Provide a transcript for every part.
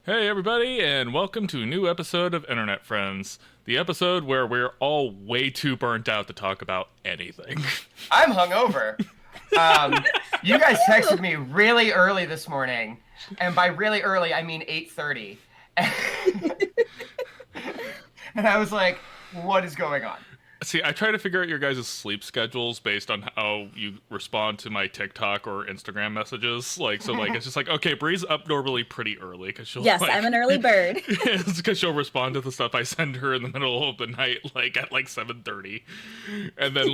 Hey, everybody, and welcome to a new episode of Internet Friends, the episode where we're all way too burnt out to talk about anything. I'm hungover. You guys texted me really early this morning, and by really early, I mean 8:30. And I was like, what is going on? See, I try to figure out your guys' sleep schedules based on how you respond to my TikTok or Instagram messages. It's just like, okay, Bree's up normally pretty early because she'll. Yes, I'm an early bird. It's because she'll respond to the stuff I send her in the middle of the night, at 7:30, and then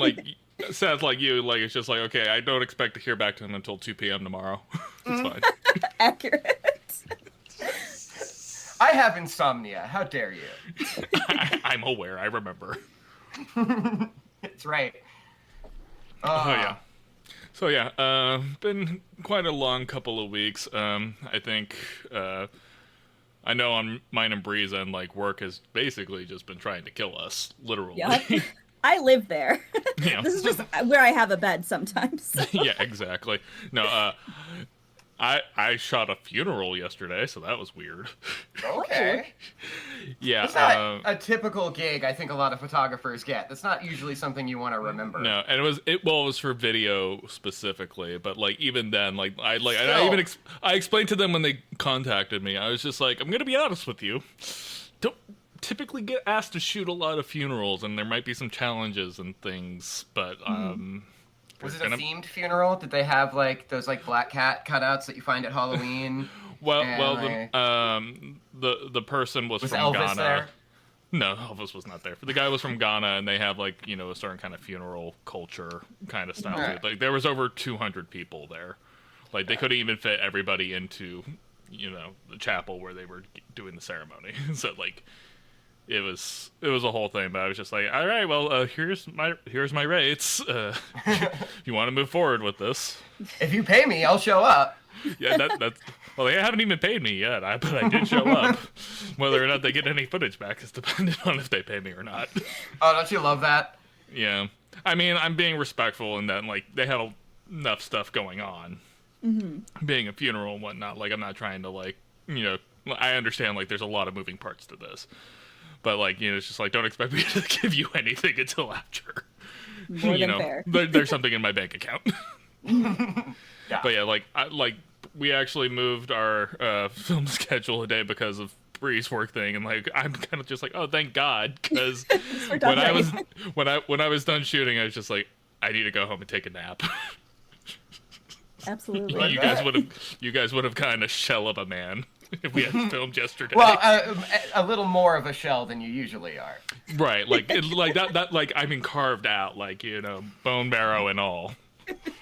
Seth, like you, it's just like, okay, I don't expect to hear back to him until 2 p.m. tomorrow. It's fine. Accurate. I have insomnia. How dare you? I'm aware. I remember. It's right. Oh yeah. So yeah, been quite a long couple of weeks. I think I know on mine and Bree's end, work has basically just been trying to kill us, literally. Yep. I live there. Yeah. This is just where I have a bed sometimes. Yeah, exactly. No, I shot a funeral yesterday, so that was weird. Okay. Yeah. It's not a typical gig I think a lot of photographers get. That's not usually something you want to remember. No, and it was for video specifically, but even then, I explained to them when they contacted me. I was just like, I'm gonna be honest with you. Don't typically get asked to shoot a lot of funerals, and there might be some challenges and things, but Was it a themed funeral? Did they have those black cat cutouts that you find at Halloween? The person was from Elvis Ghana. there? No, Elvis was not there. The guy was from Ghana, and they have a certain kind of funeral culture kind of style. Right. To it. There was over 200 people there. They couldn't even fit everybody into the chapel where they were doing the ceremony. So it was a whole thing. But I was just like, all right, well, here's my rates. If you want to move forward with this, If you pay me, I'll show up. yeah, that's. Well, they haven't even paid me yet, but I did show up. Whether or not they get any footage back is dependent on if they pay me or not. Oh, don't you love that? Yeah. I mean, I'm being respectful in that, they had enough stuff going on. Mm-hmm. Being a funeral and whatnot, I'm not trying to, I understand, there's a lot of moving parts to this. But, it's just, don't expect me to give you anything until after. More than fair. There's something in my bank account. Yeah. But, yeah, we actually moved our film schedule a day because of Bree's work thing, and I'm kind of just like, oh, thank God, because when I was done shooting, I was just like, I need to go home and take a nap. Absolutely. You guys would have kind of shell of a man if we had filmed yesterday. Well, a little more of a shell than you usually are. Right, carved out, bone marrow and all.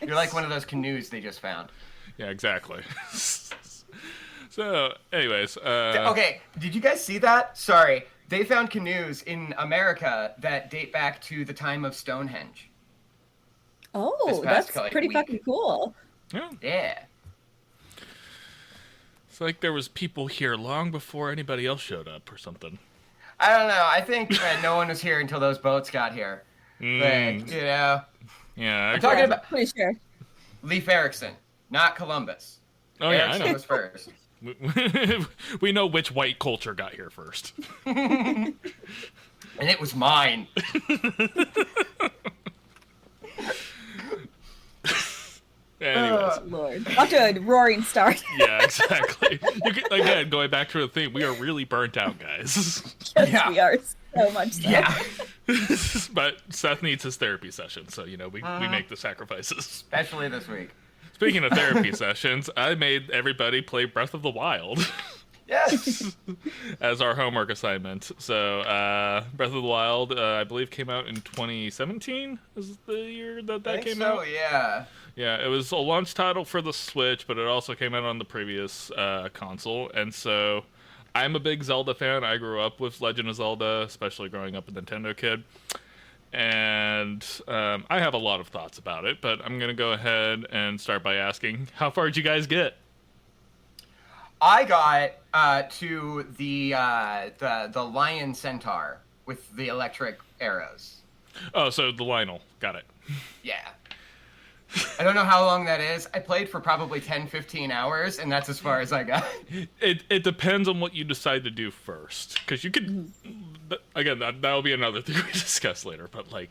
You're like one of those canoes they just found. Yeah, exactly. So, anyways, okay, did you guys see that? Sorry, they found canoes in America that date back to the time of Stonehenge. Oh, that's pretty fucking cool. Yeah. It's there was people here long before anybody else showed up or something. I don't know. I think no one was here until those boats got here. Mm. Yeah, I'm talking about Pretty sure. Leif Erikson, not Columbus. Oh Erikson yeah, I know. was first. We know which white culture got here first. And it was mine. Anyways. Lord. Off to a roaring start. Yeah, exactly. Again, going back to the theme, we are really burnt out, guys. Yes, Yeah. we are so much so. Yeah. But Seth needs his therapy session, so we make the sacrifices. Especially this week. Speaking of therapy sessions, I made everybody play Breath of the Wild. Yes. As our homework assignment. So, Breath of the Wild, I believe, came out in 2017. Is the year that came out? Yeah. Yeah, it was a launch title for the Switch, but it also came out on the previous console. And so, I'm a big Zelda fan. I grew up with Legend of Zelda, especially growing up a Nintendo kid. And I have a lot of thoughts about it, but I'm going to go ahead and start by asking, how far did you guys get? I got to the lion centaur with the electric arrows. Oh, so the Lionel. Got it. Yeah. I don't know how long that is. I played for probably 10, 15 hours, and that's as far as I got. It depends on what you decide to do first, because you could. Again, that'll be another thing we discuss later. But like,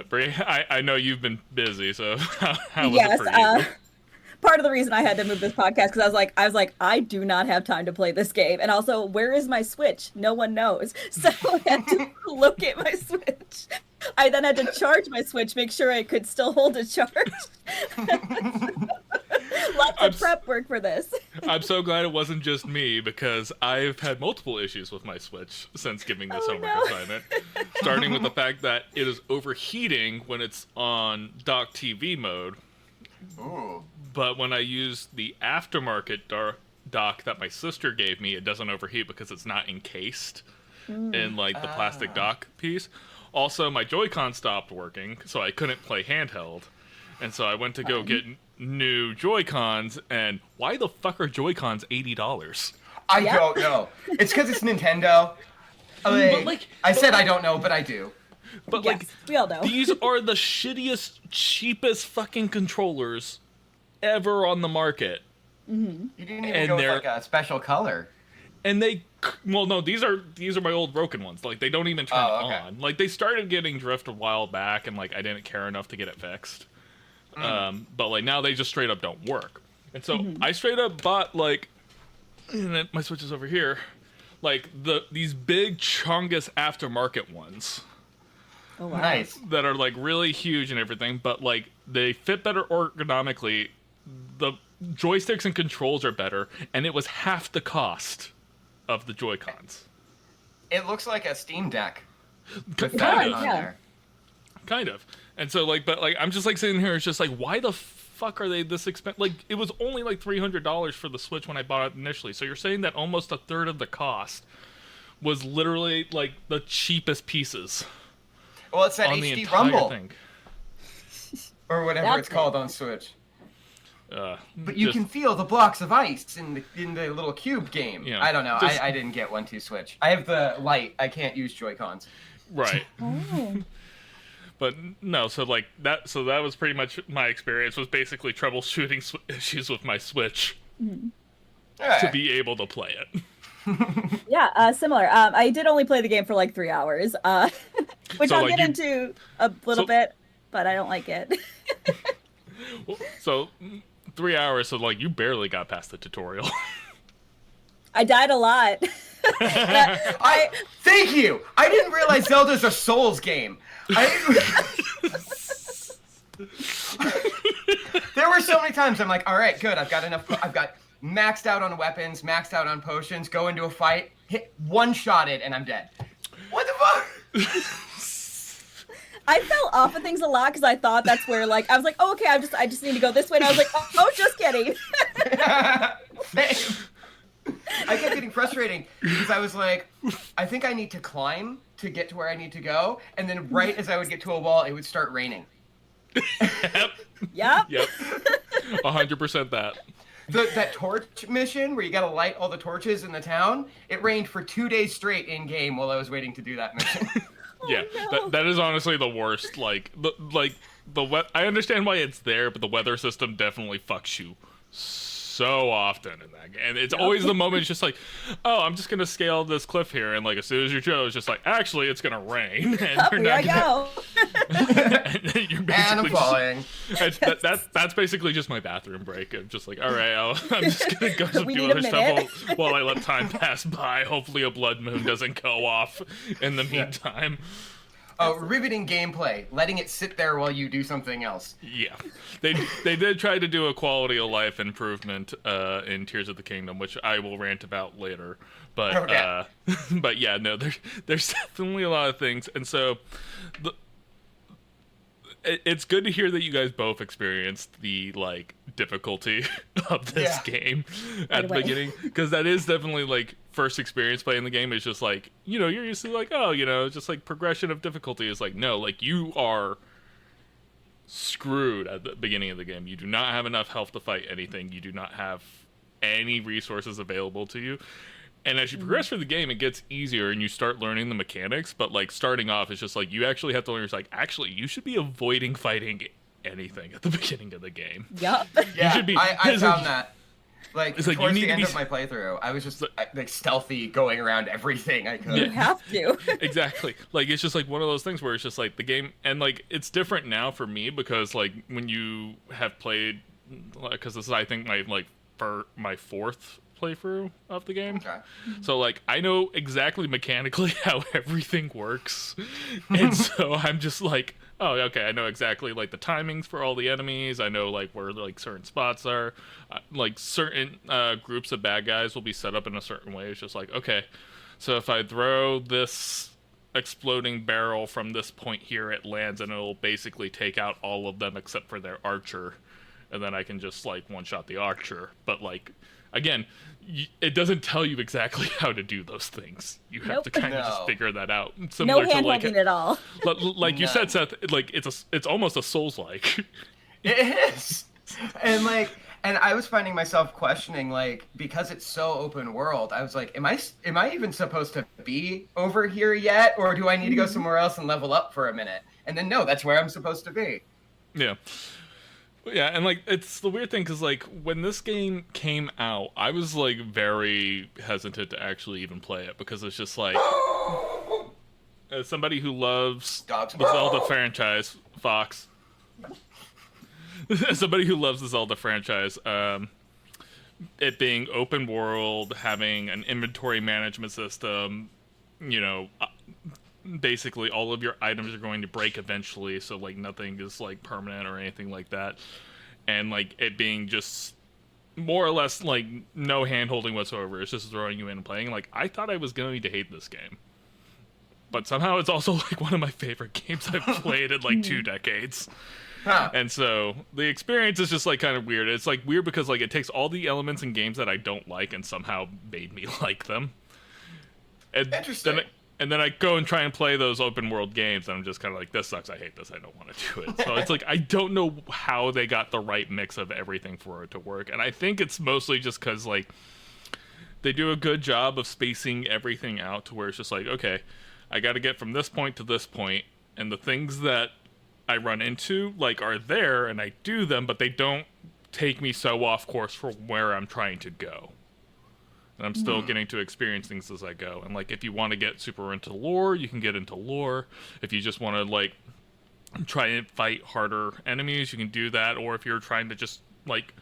Brie, I know you've been busy, so how was it for you? Part of the reason I had to move this podcast because I was like, I do not have time to play this game, and also, where is my Switch? No one knows, so I had to locate my Switch. I then had to charge my Switch, make sure I could still hold a charge. Lots of prep work for this. I'm so glad it wasn't just me, because I've had multiple issues with my Switch since giving this homework assignment. Starting with the fact that it is overheating when it's on dock TV mode. Ooh. But when I use the aftermarket dock that my sister gave me, it doesn't overheat because it's not encased in like the plastic dock piece. Also, my Joy-Con stopped working, so I couldn't play handheld. And so I went to go get new Joy-Cons, and why the fuck are Joy-Cons $80? I don't know. It's because it's Nintendo. I said I don't know, but I do. But yes, we all know. These are the shittiest, cheapest fucking controllers ever on the market. Mm-hmm. You didn't even go with like a special color. And these are my old broken ones. Like, they don't even turn on. Like, they started getting drift a while back, and like I didn't care enough to get it fixed. But like now they just straight up don't work. And so I straight up bought like, and then my Switch is over here, like these big Chungus aftermarket ones. Oh, wow. Nice. That are like really huge and everything, but like they fit better ergonomically. The joysticks and controls are better, and it was half the cost of the Joy-Cons. It looks like a Steam Deck. Kind of. And so like, but like, I'm just like sitting here, it's just like, why the fuck are they this expensive? Like, it was only like $300 for the Switch when I bought it initially. So you're saying that almost a third of the cost was literally like the cheapest pieces. Well, it's that HD Rumble thing. Or whatever it's called on Switch. But you can feel the blocks of ice in the little cube game. Yeah, I don't know. I didn't get 1-2 Switch. I have the Lite. I can't use Joy-Cons. Right. Oh. But no, so like that. So that was pretty much my experience. Was basically troubleshooting issues with my Switch to be able to play it. Yeah, similar. I did only play the game for like 3 hours, which I'll get into a little bit, but I don't like it. So 3 hours, so like you barely got past the tutorial. I died a lot. Thank you! I didn't realize Zelda's a Souls game. There were so many times I'm like, all right, good, I've got enough. I've got maxed out on weapons, maxed out on potions, go into a fight, hit one-shot it, and I'm dead. What the fuck? I fell off of things a lot because I thought that's where, like, I was like, oh, okay, I just need to go this way, and I was like, oh just kidding. I kept getting frustrating because I was like, I think I need to climb to get to where I need to go, and then right as I would get to a wall, it would start raining. Yep. 100% that. That torch mission where you gotta light all the torches in the town, it rained for 2 days straight in game while I was waiting to do that mission. Yeah, no. that is honestly the worst. Like I understand why it's there, but the weather system definitely fucks you so often in that game. And it's always the moment it's just like, oh, I'm just gonna scale this cliff here, and like as soon as you go, it's just like, actually it's gonna rain, and you're not go. And I'm falling. That's basically just my bathroom break. I'm just like, all right, I'm just gonna go do other stuff while I let time pass by. Hopefully a blood moon doesn't go off in the meantime. Oh, riveting gameplay. Letting it sit there while you do something else. Yeah. They did try to do a quality of life improvement in Tears of the Kingdom, which I will rant about later. But but yeah, no, there's definitely a lot of things. And so it's good to hear that you guys both experienced the like difficulty of this game at the beginning, because that is definitely like first experience playing the game is just like, you know, you're used to like, oh, you know, just like progression of difficulty is like, no, like you are screwed at the beginning of the game. You do not have enough health to fight anything. You do not have any resources available to you. And as you progress through the game, it gets easier and you start learning the mechanics. But like starting off, it's just like you actually have to learn. It's like actually you should be avoiding fighting anything at the beginning of the game. Yep. Yeah, You should be. I found that. Like, It's like, towards you need the to end be of my playthrough, I was just like stealthy going around everything I could. You have to. Exactly. Like it's just like one of those things where it's just like the game, and like it's different now for me because like when you have played, because this is I think my like for my fourth playthrough of the game. Okay. So like I know exactly mechanically how everything works, and so I'm just like, oh, okay, I know exactly like the timings for all the enemies. I know like where like certain spots are. Like certain groups of bad guys will be set up in a certain way. It's just like, okay, so if I throw this exploding barrel from this point here, it lands and it'll basically take out all of them except for their archer, and then I can just like one shot the archer. But like again, it doesn't tell you exactly how to do those things. You have to kind of just figure that out. No Similar to like hand-holding at all. like you said, Seth. Like it's almost a Souls-like. It is. And like, and I was finding myself questioning, like, because it's so open world, I was like, am I even supposed to be over here yet, or do I need to go somewhere else and level up for a minute? And then no, that's where I'm supposed to be. Yeah. Yeah, and like it's the weird thing because like when this game came out, I was like very hesitant to actually even play it because it's just like as somebody who loves Dogs. the Zelda franchise, Fox. As somebody who loves the Zelda franchise, it being open world, having an inventory management system, you know, basically all of your items are going to break eventually, so like nothing is like permanent or anything like that, and like it being just more or less like no hand holding whatsoever. It's just throwing you in and playing. Like I thought I was going to hate this game, but somehow it's also like one of my favorite games I've played in like 2 decades. Huh. And so the experience is just like kind of weird. It's like weird because like it takes all the elements in games that I don't like and somehow made me like them. And Interesting. Then I go and try and play those open world games, and I'm just kind of like, this sucks. I hate this. I don't want to do it. So it's like I don't know how they got the right mix of everything for it to work. And I think it's mostly just because like they do a good job of spacing everything out to where it's just like, okay, I got to get from this point to this point, and the things that I run into like are there, and I do them, but they don't take me so off course from where I'm trying to go. And I'm still getting to experience things as I go. And like if you want to get super into lore, you can get into lore. If you just want to like try and fight harder enemies, you can do that. Or if you're trying to just like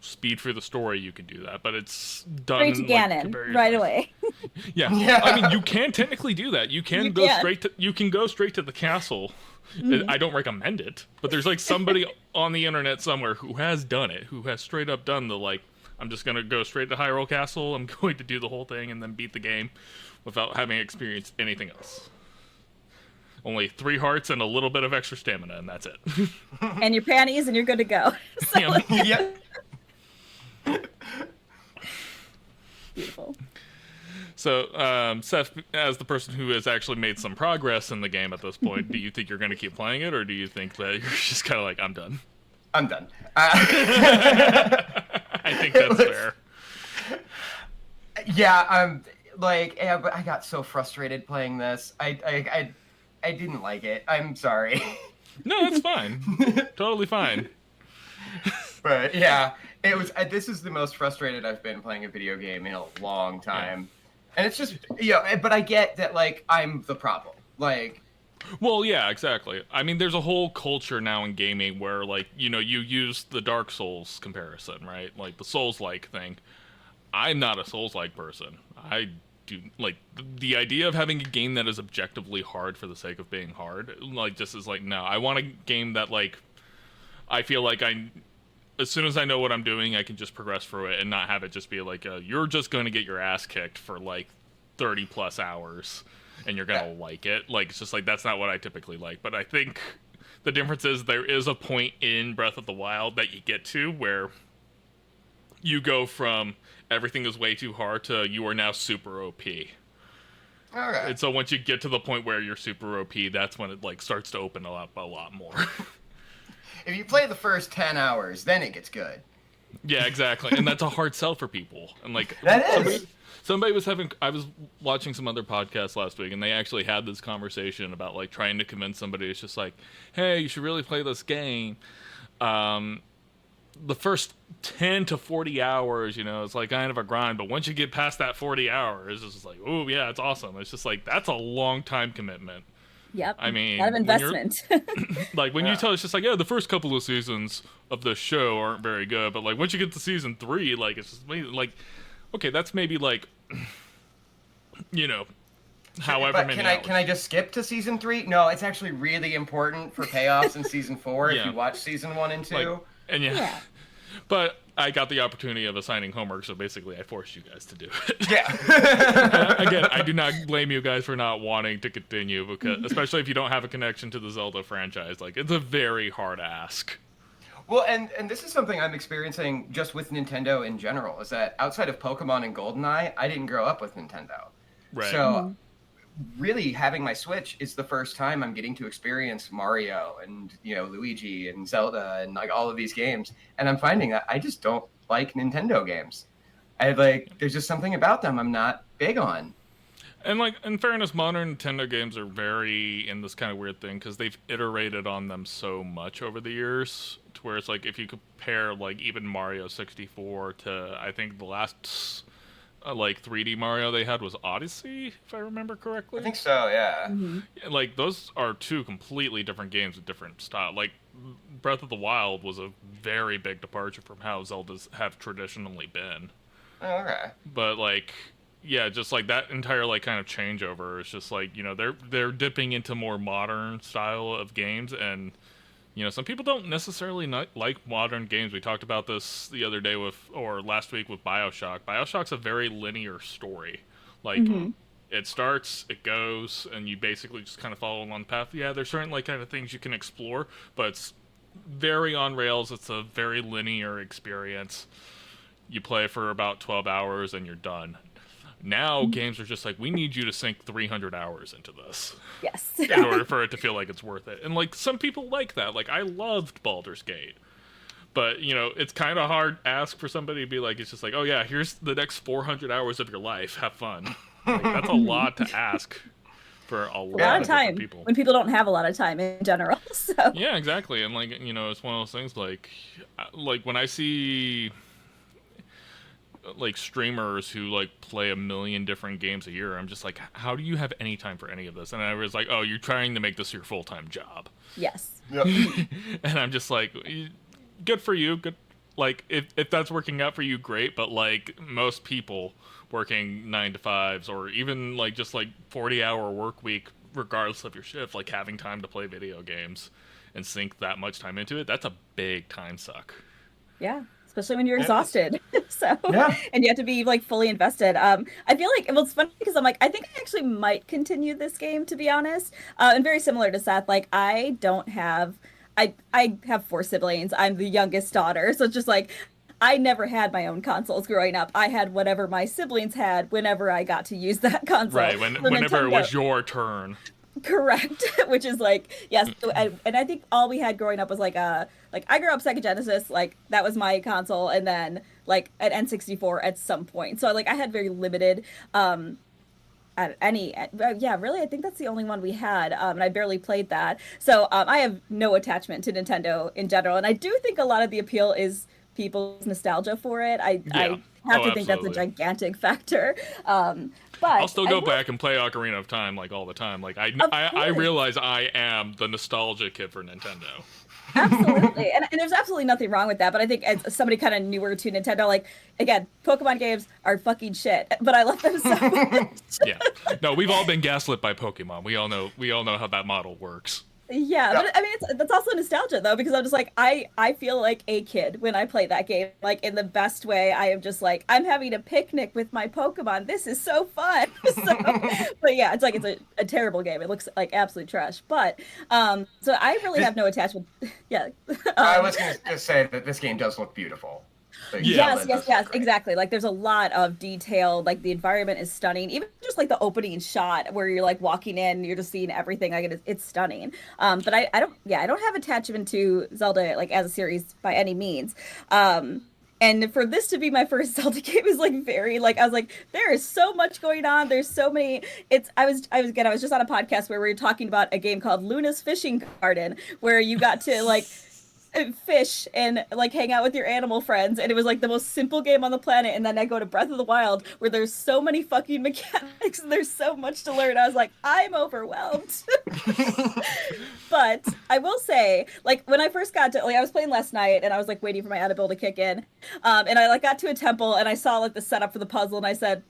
speed through the story, you can do that. But it's done Straight to Ganon, very right fast. away. Yeah. Yeah. I mean, you can technically do that. You can go straight to the castle. I don't recommend it, but there's like somebody on the internet somewhere who has done it, who has straight up done the like, I'm just gonna go straight to Hyrule Castle, I'm going to do the whole thing and then beat the game without having experienced anything else. Only 3 hearts and a little bit of extra stamina, and that's it. And your panties, and you're good to go. So, Yeah. Yeah. beautiful. So, Seth, as the person who has actually made some progress in the game at this point, do you think you're going to keep playing it, or do you think that you're just kind of like, I'm done? I'm done. I think that's fair. Yeah, I'm like, yeah, but I got so frustrated playing this. I didn't like it. I'm sorry. No, that's fine. Totally fine. But yeah, it was. This is the most frustrated I've been playing a video game in a long time. And it's just, but I get that, like, I'm the problem. Like, well, yeah, exactly. I mean, there's a whole culture now in gaming where, like, you use the Dark Souls comparison, right? Like, the Souls-like thing. I'm not a Souls-like person. I do, like, the idea of having a game that is objectively hard for the sake of being hard, like, just is like, no. I want a game that, like, I feel like as soon as I know what I'm doing, I can just progress through it and not have it just be like, you're just going to get your ass kicked for like 30 plus hours and you're going to like it. Like, it's just like, that's not what I typically like. But I think the difference is there is a point in Breath of the Wild that you get to where you go from everything is way too hard to you are now super OP. okay. And so once you get to the point where you're super OP, that's when it like starts to open up a lot more. If you play the first 10 hours, then it gets good. Yeah, exactly. And that's a hard sell for people. And like That is. somebody was having I was watching some other podcasts last week and they actually had this conversation about like trying to convince somebody. It's just like, hey, you should really play this game. The first 10 to 40 hours, it's like kind of a grind, but once you get past that 40 hours, it's just like, oh yeah, it's awesome. It's just like, that's a long time commitment. Yep. I mean, a lot of investment. Like when you tell it's just like, yeah, the first couple of seasons of the show aren't very good, but like once you get to season 3, like it's just like, okay, that's maybe like, however But many can I just skip to season 3? No, it's actually really important for payoffs in season 4 Yeah. if you watch season 1 and 2. Like, and Yeah. But I got the opportunity of assigning homework, so basically I forced you guys to do it. Yeah. Again, I do not blame you guys for not wanting to continue, because especially if you don't have a connection to the Zelda franchise. Like, it's a very hard ask. Well, and this is something I'm experiencing just with Nintendo in general, is that outside of Pokemon and GoldenEye, I didn't grow up with Nintendo. Right. So really having my Switch is the first time I'm getting to experience Mario and, Luigi and Zelda and like all of these games. And I'm finding that I just don't like Nintendo games. There's just something about them I'm not big on. And like, in fairness, modern Nintendo games are very in this kind of weird thing because they've iterated on them so much over the years, to where it's like if you compare like even Mario 64 to I think the last like 3D Mario they had was Odyssey, if I remember correctly. I think so, yeah. Like those are two completely different games with different style. Like Breath of the Wild was a very big departure from how Zeldas have traditionally been. Oh, okay. But like, yeah, just like that entire like kind of changeover is just like, they're dipping into more modern style of games, and some people don't necessarily like modern games. We talked about this the other day or last week with BioShock. BioShock's a very linear story. Like it starts, it goes, and you basically just kind of follow along the path. Yeah, there's certain like kind of things you can explore, but it's very on rails. It's a very linear experience. You play for about 12 hours and you're done. Now games are just like, we need you to sink 300 hours into this. Yes. In order for it to feel like it's worth it. And like some people like that. Like I loved Baldur's Gate. But, it's kind of hard to ask for somebody to be like, it's just like, oh yeah, here's the next 400 hours of your life. Have fun. Like, that's a lot to ask for a lot of time people. when people don't have a lot of time in general. So. Yeah, exactly. And like, it's one of those things like when I see like streamers who like play 1 million different games a year, I'm just like, how do you have any time for any of this? And I was like, oh, you're trying to make this your full-time job. Yes. Yep. And I'm just like, good for you. Good. Like if that's working out for you, great. But like most people working 9 to 5s or even like just like 40-hour work week, regardless of your shift, like having time to play video games and sink that much time into it, that's a big time suck. Yeah. Especially when you're exhausted. So, Yeah. And you have to be like fully invested. I feel like, well, it's funny because I'm like, I think I actually might continue this game, to be honest. And very similar to Seth, like I have 4 siblings. I'm the youngest daughter. So it's just like, I never had my own consoles growing up. I had whatever my siblings had whenever I got to use that console. Right, whenever it was your turn. Correct. Which is like, yes. And I think all we had growing up was like I grew up Sega Genesis, like that was my console, and then like an N64 at some point. So like I had very limited really, I think that's the only one we had, and I barely played that. So I have no attachment to Nintendo in general, and I do think a lot of the appeal is people's nostalgia for it. I have to think that's a gigantic factor. But I'll still go back and play Ocarina of Time like all the time. Like I realize I am the nostalgia kid for Nintendo. Absolutely. And there's absolutely nothing wrong with that. But I think as somebody kind of newer to Nintendo, like, again, Pokemon games are fucking shit, but I love them so much. Yeah. No, we've all been gaslit by Pokemon. We all know how that model works. Yeah, but I mean, that's also nostalgia, though, because I'm just like, I feel like a kid when I play that game, like, in the best way. I am just like, I'm having a picnic with my Pokemon. This is so fun. But yeah, it's like, it's a terrible game. It looks like absolute trash. But, so I really have no attachment. Yeah. I was going to say that this game does look beautiful. Like, yes, exactly. Like there's a lot of detail. Like the environment is stunning. Even just like the opening shot where you're like walking in, you're just seeing everything. Like it's stunning. But I don't have attachment to Zelda like as a series by any means. And for this to be my first Zelda game is like very like I was like there is so much going on. There's so many. It's I was just on a podcast where we were talking about a game called Luna's Fishing Garden where you got to like fish and like hang out with your animal friends, and it was like the most simple game on the planet. And then I go to Breath of the Wild where there's so many fucking mechanics and there's so much to learn. I was like, I'm overwhelmed. But I will say, like when I first got to like I was playing last night and I was like waiting for my Audible to kick in, and I like got to a temple and I saw like the setup for the puzzle and I said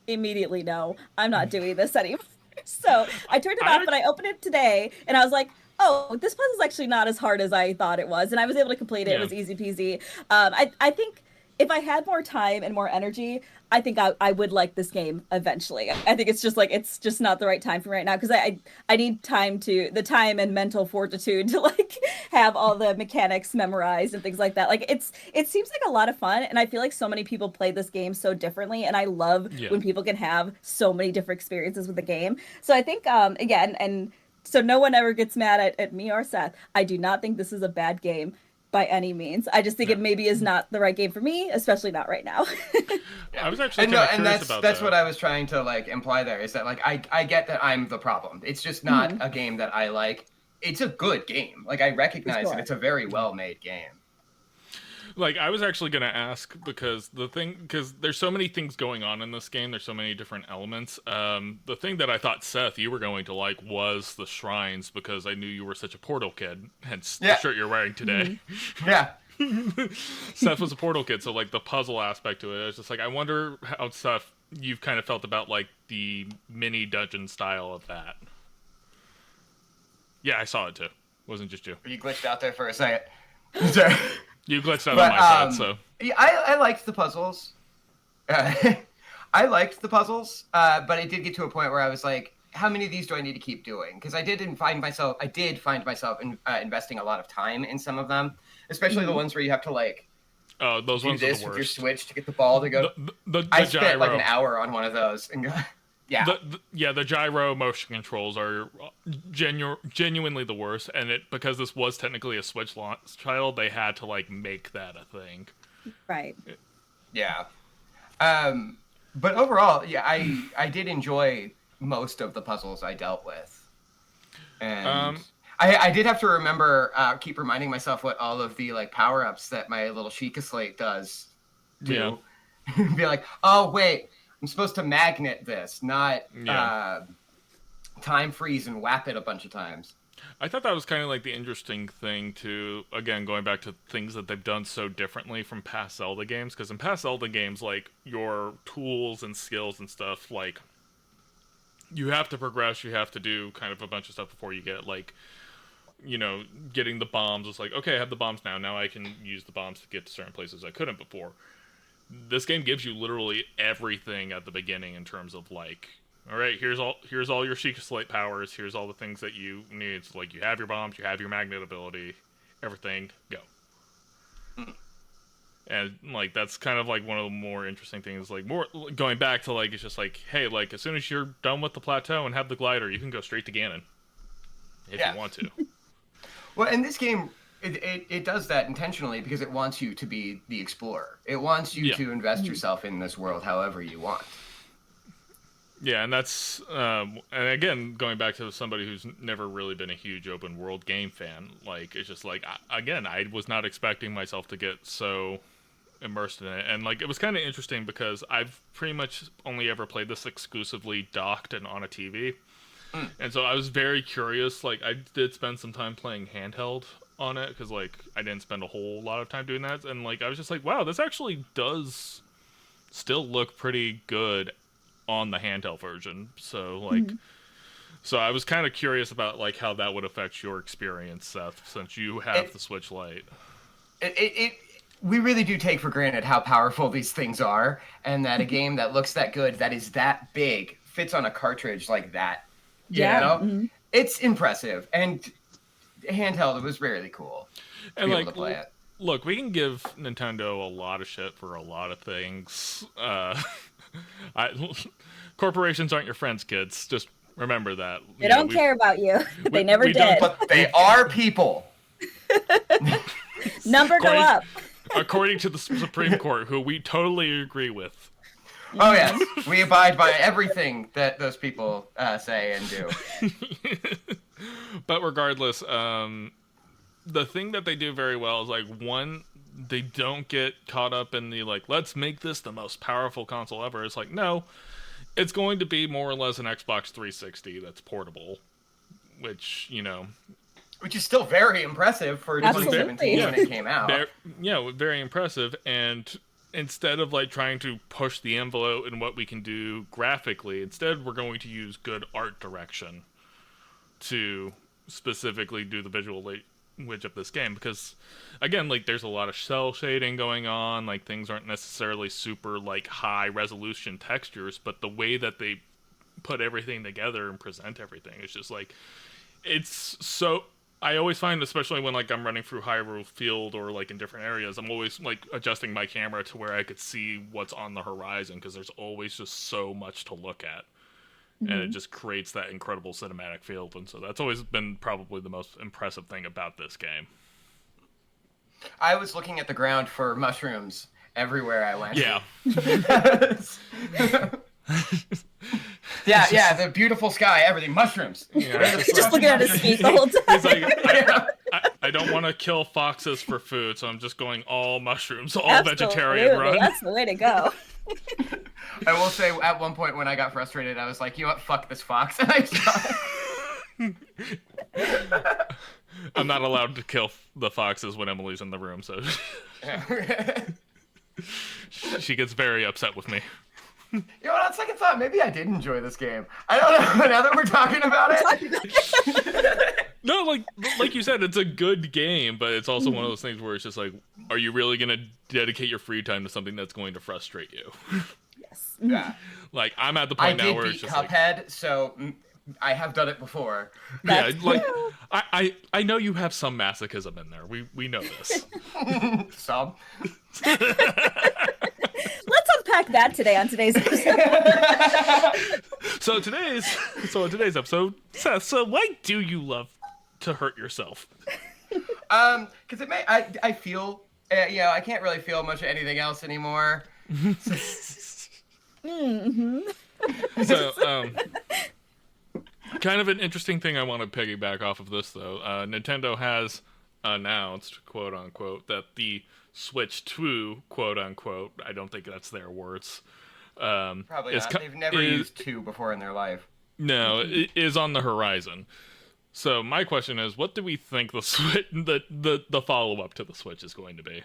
immediately, no, I'm not doing this anymore. So I turned it off, but I opened it today and I was like, oh, this puzzle's actually not as hard as I thought it was. And I was able to complete it. Yeah. It was easy peasy. I think if I had more time and more energy, I think I would like this game eventually. I think it's just not the right time for me right now because I need the time and mental fortitude to like have all the mechanics memorized and things like that. Like it seems like a lot of fun, and I feel like so many people play this game so differently, and I love when people can have so many different experiences with the game. So I think again, and so no one ever gets mad at me or Seth, I do not think this is a bad game by any means. I just think it maybe is not the right game for me, especially not right now. I was actually curious about that's what I was trying to like imply there is that like I get that I'm the problem. It's just not a game that I like. It's a good game. Like I recognize that it's a very well made game. Like, I was actually going to ask because there's so many things going on in this game. There's so many different elements. The thing that I thought, Seth, you were going to like was the shrines because I knew you were such a Portal kid, hence the shirt you're wearing today. Yeah. Seth was a Portal kid, so like the puzzle aspect to it, I was just like, I wonder how, Seth, you've kind of felt about like the mini dungeon style of that. Yeah, I saw it too. It wasn't just you. You glitched out there for a second. You glitched out on my side, so. Yeah, I liked the puzzles. I liked the puzzles, but it did get to a point where I was like, how many of these do I need to keep doing? Because I did find myself investing a lot of time in some of them, especially the ones where you have to like those do ones this are the with worst. your Switch to get the ball to go. I spent like an hour on one of those. And the gyro motion controls are genuinely the worst, and because this was technically a Switch launch title, they had to like make that a thing. Right. Yeah. But overall, yeah, I did enjoy most of the puzzles I dealt with, and I did have to keep reminding myself what all of the like power ups that my little Sheikah Slate does do. Yeah. Be like, oh wait. I'm supposed to magnet this, not time freeze and whap it a bunch of times. I thought that was kind of like the interesting thing to, again, going back to things that they've done so differently from past Zelda games, because in past Zelda games, like, your tools and skills and stuff, like, you have to progress, you have to do kind of a bunch of stuff before you get, like, you know, getting the bombs. It's like, okay, I have the bombs now I can use the bombs to get to certain places I couldn't before. This game gives you literally everything at the beginning in terms of like, all right, here's all your Sheikah Slate powers, here's all the things that you need. So like, you have your bombs, you have your magnet ability, everything, go. And like, that's kind of like one of the more interesting things. Like, more going back to like, it's just like, hey, like as soon as you're done with the plateau and have the glider, you can go straight to Ganon if you want to. Well, in this game, it does that intentionally because it wants you to be the explorer. It wants you to invest yourself in this world however you want. Yeah, and that's and again, going back to somebody who's never really been a huge open world game fan, like it's just like I was not expecting myself to get so immersed in it, and like it was kind of interesting because I've pretty much only ever played this exclusively docked and on a TV, and so I was very curious. Like I did spend some time playing handheld on it because like I didn't spend a whole lot of time doing that, and like I was just like, wow, this actually does still look pretty good on the handheld version. So like so I was kind of curious about like how that would affect your experience, Seth, since you have the Switch Lite. We really do take for granted how powerful these things are, and that a game that looks that good, that is that big, fits on a cartridge like that. You know? It's impressive, and handheld, it was really cool to be able to play it. Look, we can give Nintendo a lot of shit for a lot of things. Corporations aren't your friends, kids. Just remember that. They don't care about you. They never did. But they are people. Number go up. according to the Supreme Court, who we totally agree with. Oh yes, we abide by everything that those people say and do. But regardless, the thing that they do very well is, like, one, they don't get caught up in the, like, let's make this the most powerful console ever. It's like, no, it's going to be more or less an Xbox 360 that's portable, which, you know... Which is still very impressive for 2017 when it came out. Very impressive, and instead of, like, trying to push the envelope in what we can do graphically, instead we're going to use good art direction to specifically do the visual language of this game, because again, like, there's a lot of cell shading going on, like, things aren't necessarily super, like, high resolution textures, but the way that they put everything together and present everything is just like, it's so... I always find, especially when, like, I'm running through Hyrule Field or, like, in different areas, I'm always, like, adjusting my camera to where I could see what's on the horizon, because there's always just so much to look at. And it just creates that incredible cinematic feel. And so that's always been probably the most impressive thing about this game. I was looking at the ground for mushrooms everywhere I went. Yeah. yeah, the beautiful sky, everything, mushrooms. Yeah, Just looking at his feet the whole time. He's like, I don't want to kill foxes for food, so I'm just going all mushrooms, all vegetarian run. That's the way to go. I will say, at one point when I got frustrated, I was like, you know what, fuck this fox. And I shot it. I'm not allowed to kill the foxes when Emily's in the room, so she gets very upset with me. You know what, on second thought, maybe I did enjoy this game. I don't know, now that we're talking about it. No, like you said, it's a good game, but it's also one of those things where it's just like, are you really going to dedicate your free time to something that's going to frustrate you? Yes. Yeah. Like, I'm at the point now where it's just Cuphead, like... so I have done it before. Yeah, like, I know you have some masochism in there. We know this. Some. Let's unpack that today on today's episode. So in today's episode, Seth, so why do you love to hurt yourself? Because I feel, I can't really feel much of anything else anymore. So, kind of an interesting thing I want to piggyback off of this, though. Nintendo has announced, quote unquote, that the Switch 2, quote unquote, I don't think that's their words. Probably not. They've never used 2 before in their life. No, it is on the horizon. So my question is, what do we think the Switch, the follow-up to the Switch is going to be?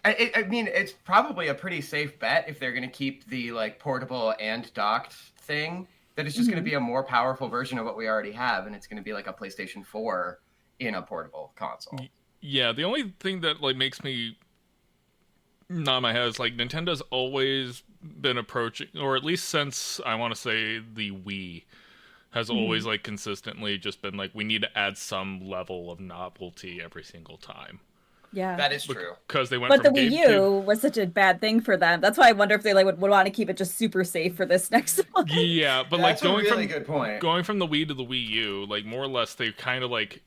I mean, it's probably a pretty safe bet if they're going to keep the, like, portable and docked thing, that it's just going to be a more powerful version of what we already have, and it's going to be like a PlayStation 4 in a portable console. Yeah, the only thing that, like, makes me nod my head is, like, Nintendo's always been approaching, or at least since, I want to say, the Wii, has always, like, consistently just been like, we need to add some level of novelty every single time. Yeah, that is true. Because they went but from the Wii U was such a bad thing for them. That's why I wonder if they would want to keep it just super safe for this next one. Yeah, but that's like going a really good point. Going from the Wii to the Wii U, like, more or less they kind of like,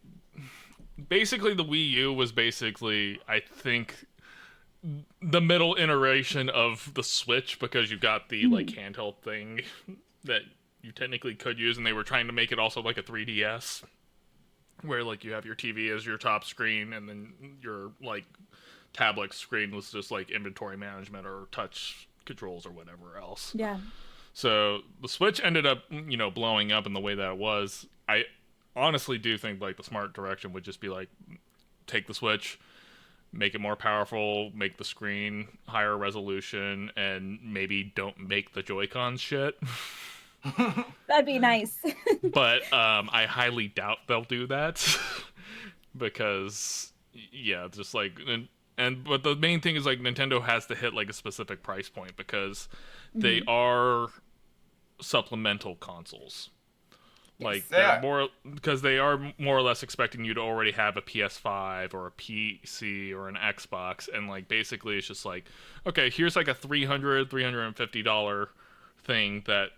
basically the Wii U was basically, I think, the middle iteration of the Switch, because you got the like handheld thing that you technically could use, and they were trying to make it also like a 3DS. Where, like, you have your TV as your top screen, and then your, like, tablet screen was just, like, inventory management or touch controls or whatever else. Yeah. So, the Switch ended up, blowing up in the way that it was. I honestly do think, like, the smart direction would just be, like, take the Switch, make it more powerful, make the screen higher resolution, and maybe don't make the Joy-Cons shit. That'd be nice. But I highly doubt they'll do that. Because, yeah, just like... But the main thing is, like, Nintendo has to hit, like, a specific price point, because they are supplemental consoles. Like, they're more... Because they are more or less expecting you to already have a PS5 or a PC or an Xbox, and, like, basically it's just like, okay, here's, like, a $350 thing that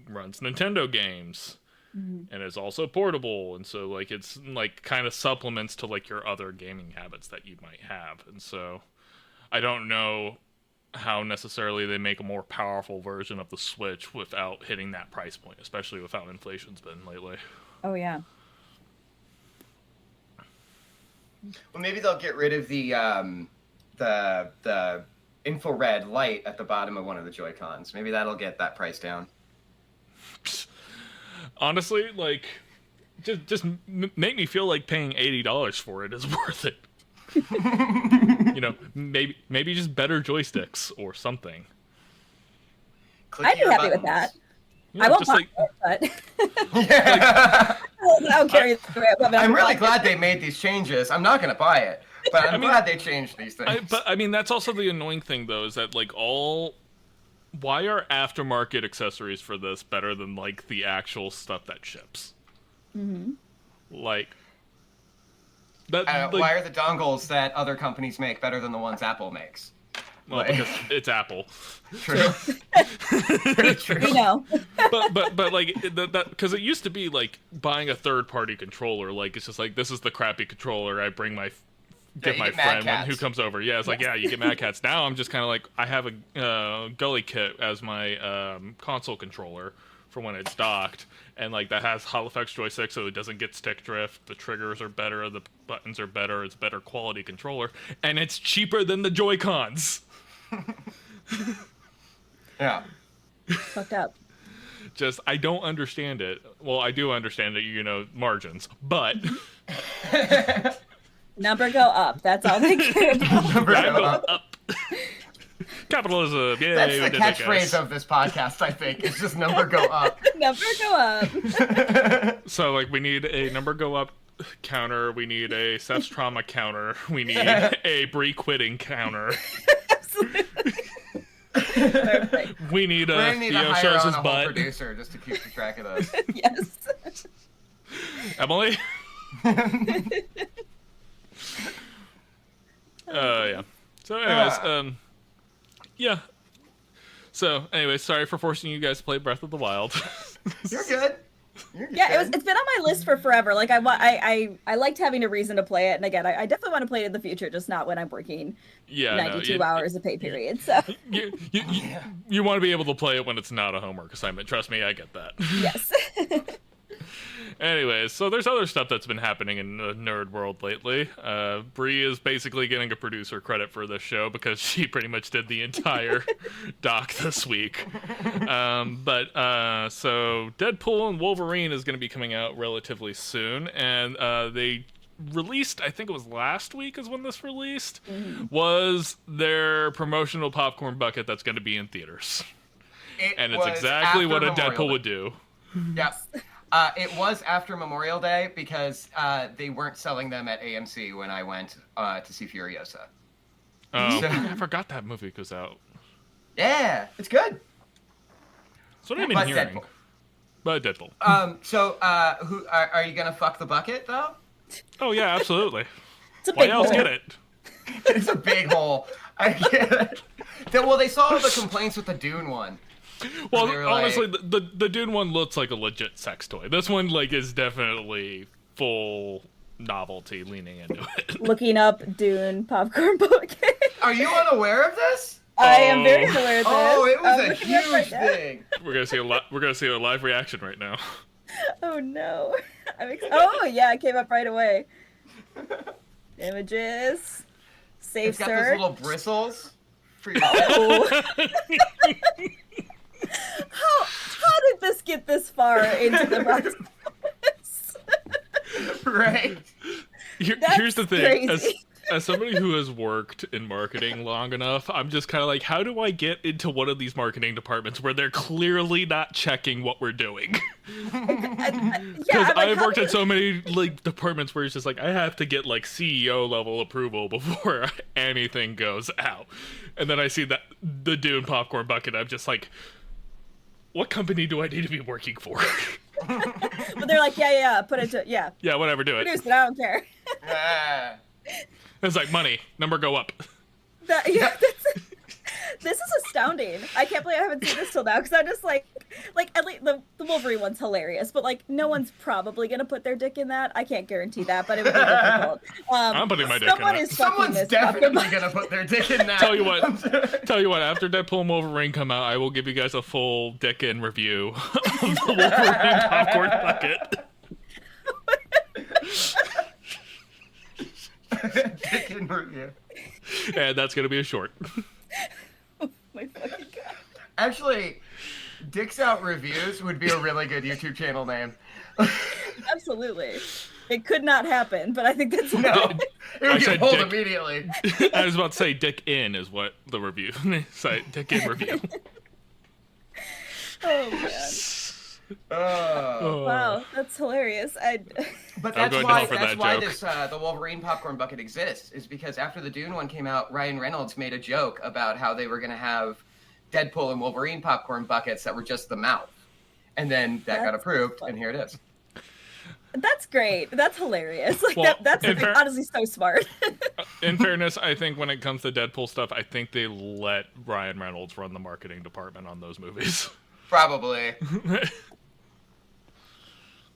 runs Nintendo games, Mm-hmm. and it's also portable, and so like it's like kind of supplements to like your other gaming habits that you might have. And so I don't know how necessarily they make a more powerful version of the Switch without hitting that price point, especially with how inflation's been lately. Oh yeah. Well, maybe they'll get rid of the infrared light at the bottom of one of the Joy-Cons. Maybe that'll get that price down. Honestly, like, just make me feel like paying $80 for it is worth it. You know, maybe just better joysticks or something. I'd be happy with that. You know, I won't just buy like, it, but Yeah. I'll carry it. I'm really glad they made these changes. I'm not going to buy it, but I'm glad they changed these things. but I mean, that's also the annoying thing, though, is that like why are aftermarket accessories for this better than like the actual stuff that ships? Mm-hmm. Like that. Like, why are the dongles that other companies make better than the ones Apple makes? well, because it's Apple. True. Pretty true. You know. but like that because it used to be like buying a third party controller. Like it's just like, this is the crappy controller I bring my you my get Mad friend who Catz. comes over. Yeah, it's like, yeah, you get Mad Catz. Now I'm just kind of like, I have a Gully kit as my console controller for when it's docked, and like that has Hall effects joystick, so it doesn't get stick drift. The triggers are better, the buttons are better. It's a better quality controller, and it's cheaper than the Joy-Cons. Yeah. Fucked up. Just, I don't understand it. Well, I do understand it, you know, margins, but Number go up. That's all they care about. Number I go go up. up. Capitalism. Yay, That's we the did it, catchphrase guys. of this podcast, I think. It's just number go up. Number go up. So, like, we need a number go up counter. We need a Seth's trauma counter. We need a Brie quitting counter. Absolutely. Perfect. We need We're a gonna need to Theo hire shows on his a whole butt. producer just to keep track of those. Yes. Emily? Yeah. So, anyways, yeah. So, anyways, sorry for forcing you guys to play Breath of the Wild. You're good. You're good. Yeah, it's been on my list for forever. Like I liked having a reason to play it, and again, I definitely want to play it in the future, just not when I'm working Yeah, 92 hours a pay period. So you want to be able to play it when it's not a homework assignment. Trust me, I get that. yes. Anyways, so there's other stuff that's been happening in the nerd world lately. Brie is basically getting a producer credit for this show because she pretty much did the entire doc this week. So Deadpool and Wolverine is going to be coming out relatively soon, and they released, I think it was last week is when this released, was their promotional popcorn bucket that's going to be in theaters. And it's was exactly after what a Memorial Deadpool Day. would do. Yep. It was after Memorial Day because they weren't selling them at AMC when I went to see Furiosa. Oh, So- I forgot that movie goes out. Yeah, it's good. That's what I've been But hearing. Deadpool. But Deadpool. So who are you gonna fuck the bucket though? Oh yeah, absolutely. It's a Why big else hole. get it? It's a big hole. I get it. Well, they saw the complaints with the Dune one. Well, They were honestly, the Dune one looks like a legit sex toy. This one, like, is definitely full novelty leaning into it. Looking up Dune popcorn bucket. Are you unaware of this? I am very aware of this. Oh, it was I'm a looking it up huge right now. thing. We're gonna see a live reaction right now. Oh no. Oh yeah, it came up right away. Images. Safe It's got those search. little bristles. For your Oh. How did this get this far into the process? right. Here's the thing. crazy. As somebody who has worked in marketing long enough, I'm just kind of like, how do I get into one of these marketing departments where they're clearly not checking what we're doing? Because I've worked at so many like departments where it's just like, I have to get like CEO level approval before anything goes out. And then I see that the Dune popcorn bucket, I'm just like, what company do I need to be working for? But they're like, yeah, put it to, yeah. Yeah, whatever, do it. Produce it, I don't care. Ah. It's like money, number go up. That's This is astounding. I can't believe I haven't seen this till now because I'm just like at least the Wolverine one's hilarious, but like no one's probably gonna put their dick in that. I can't guarantee that, but it would be difficult. I'm putting my dick in Someone it. is fucking Someone's this definitely fucking- gonna put their dick in that. Tell you what, after Deadpool and Wolverine come out, I will give you guys a full dick in review of the Wolverine popcorn bucket. Dick in review. And that's going to be a short. Oh my fucking god. Actually, Dicks Out Reviews would be a really good YouTube channel name. Absolutely. It could not happen, but I think that's No, it I would said get pulled dick. immediately. I was about to say Dick In is what the review site, Dick In review. Oh man. Oh. Wow, that's hilarious. But I'm that's going why down for that's that why joke. this the Wolverine popcorn bucket exists, is because after the Dune one came out, Ryan Reynolds made a joke about how they were going to have Deadpool and Wolverine popcorn buckets that were just the mouth, and then that got That's approved, funny. and here it is. That's great. That's hilarious. Like Well, that's in fair- honestly so smart. In fairness, I think when it comes to Deadpool stuff, I think they let Ryan Reynolds run the marketing department on those movies. Probably.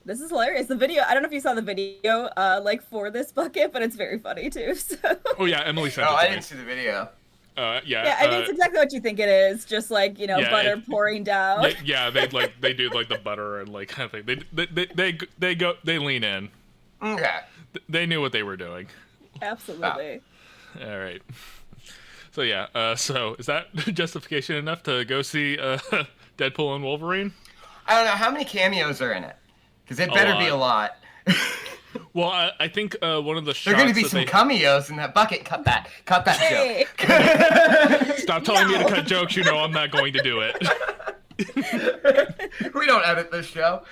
This is hilarious. The video, I don't know if you saw the video like for this bucket, but it's very funny too. So Oh yeah, Emily sent Oh, it I to didn't me. see the video. yeah, I mean it's exactly what you think it is. Just like, you know, Yeah, butter pouring down. yeah, they do like the butter and like kind of thing. They lean in. Okay. They knew what they were doing. Absolutely. All right. So yeah, so is that justification enough to go see Deadpool and Wolverine? I don't know how many cameos are in it, because it better be a lot. Well, I think one of the shots There are going to be that some they... cameos in that bucket. Cut that Hey. joke. Stop telling me to No. cut jokes. You know I'm not going to do it. We don't edit this show.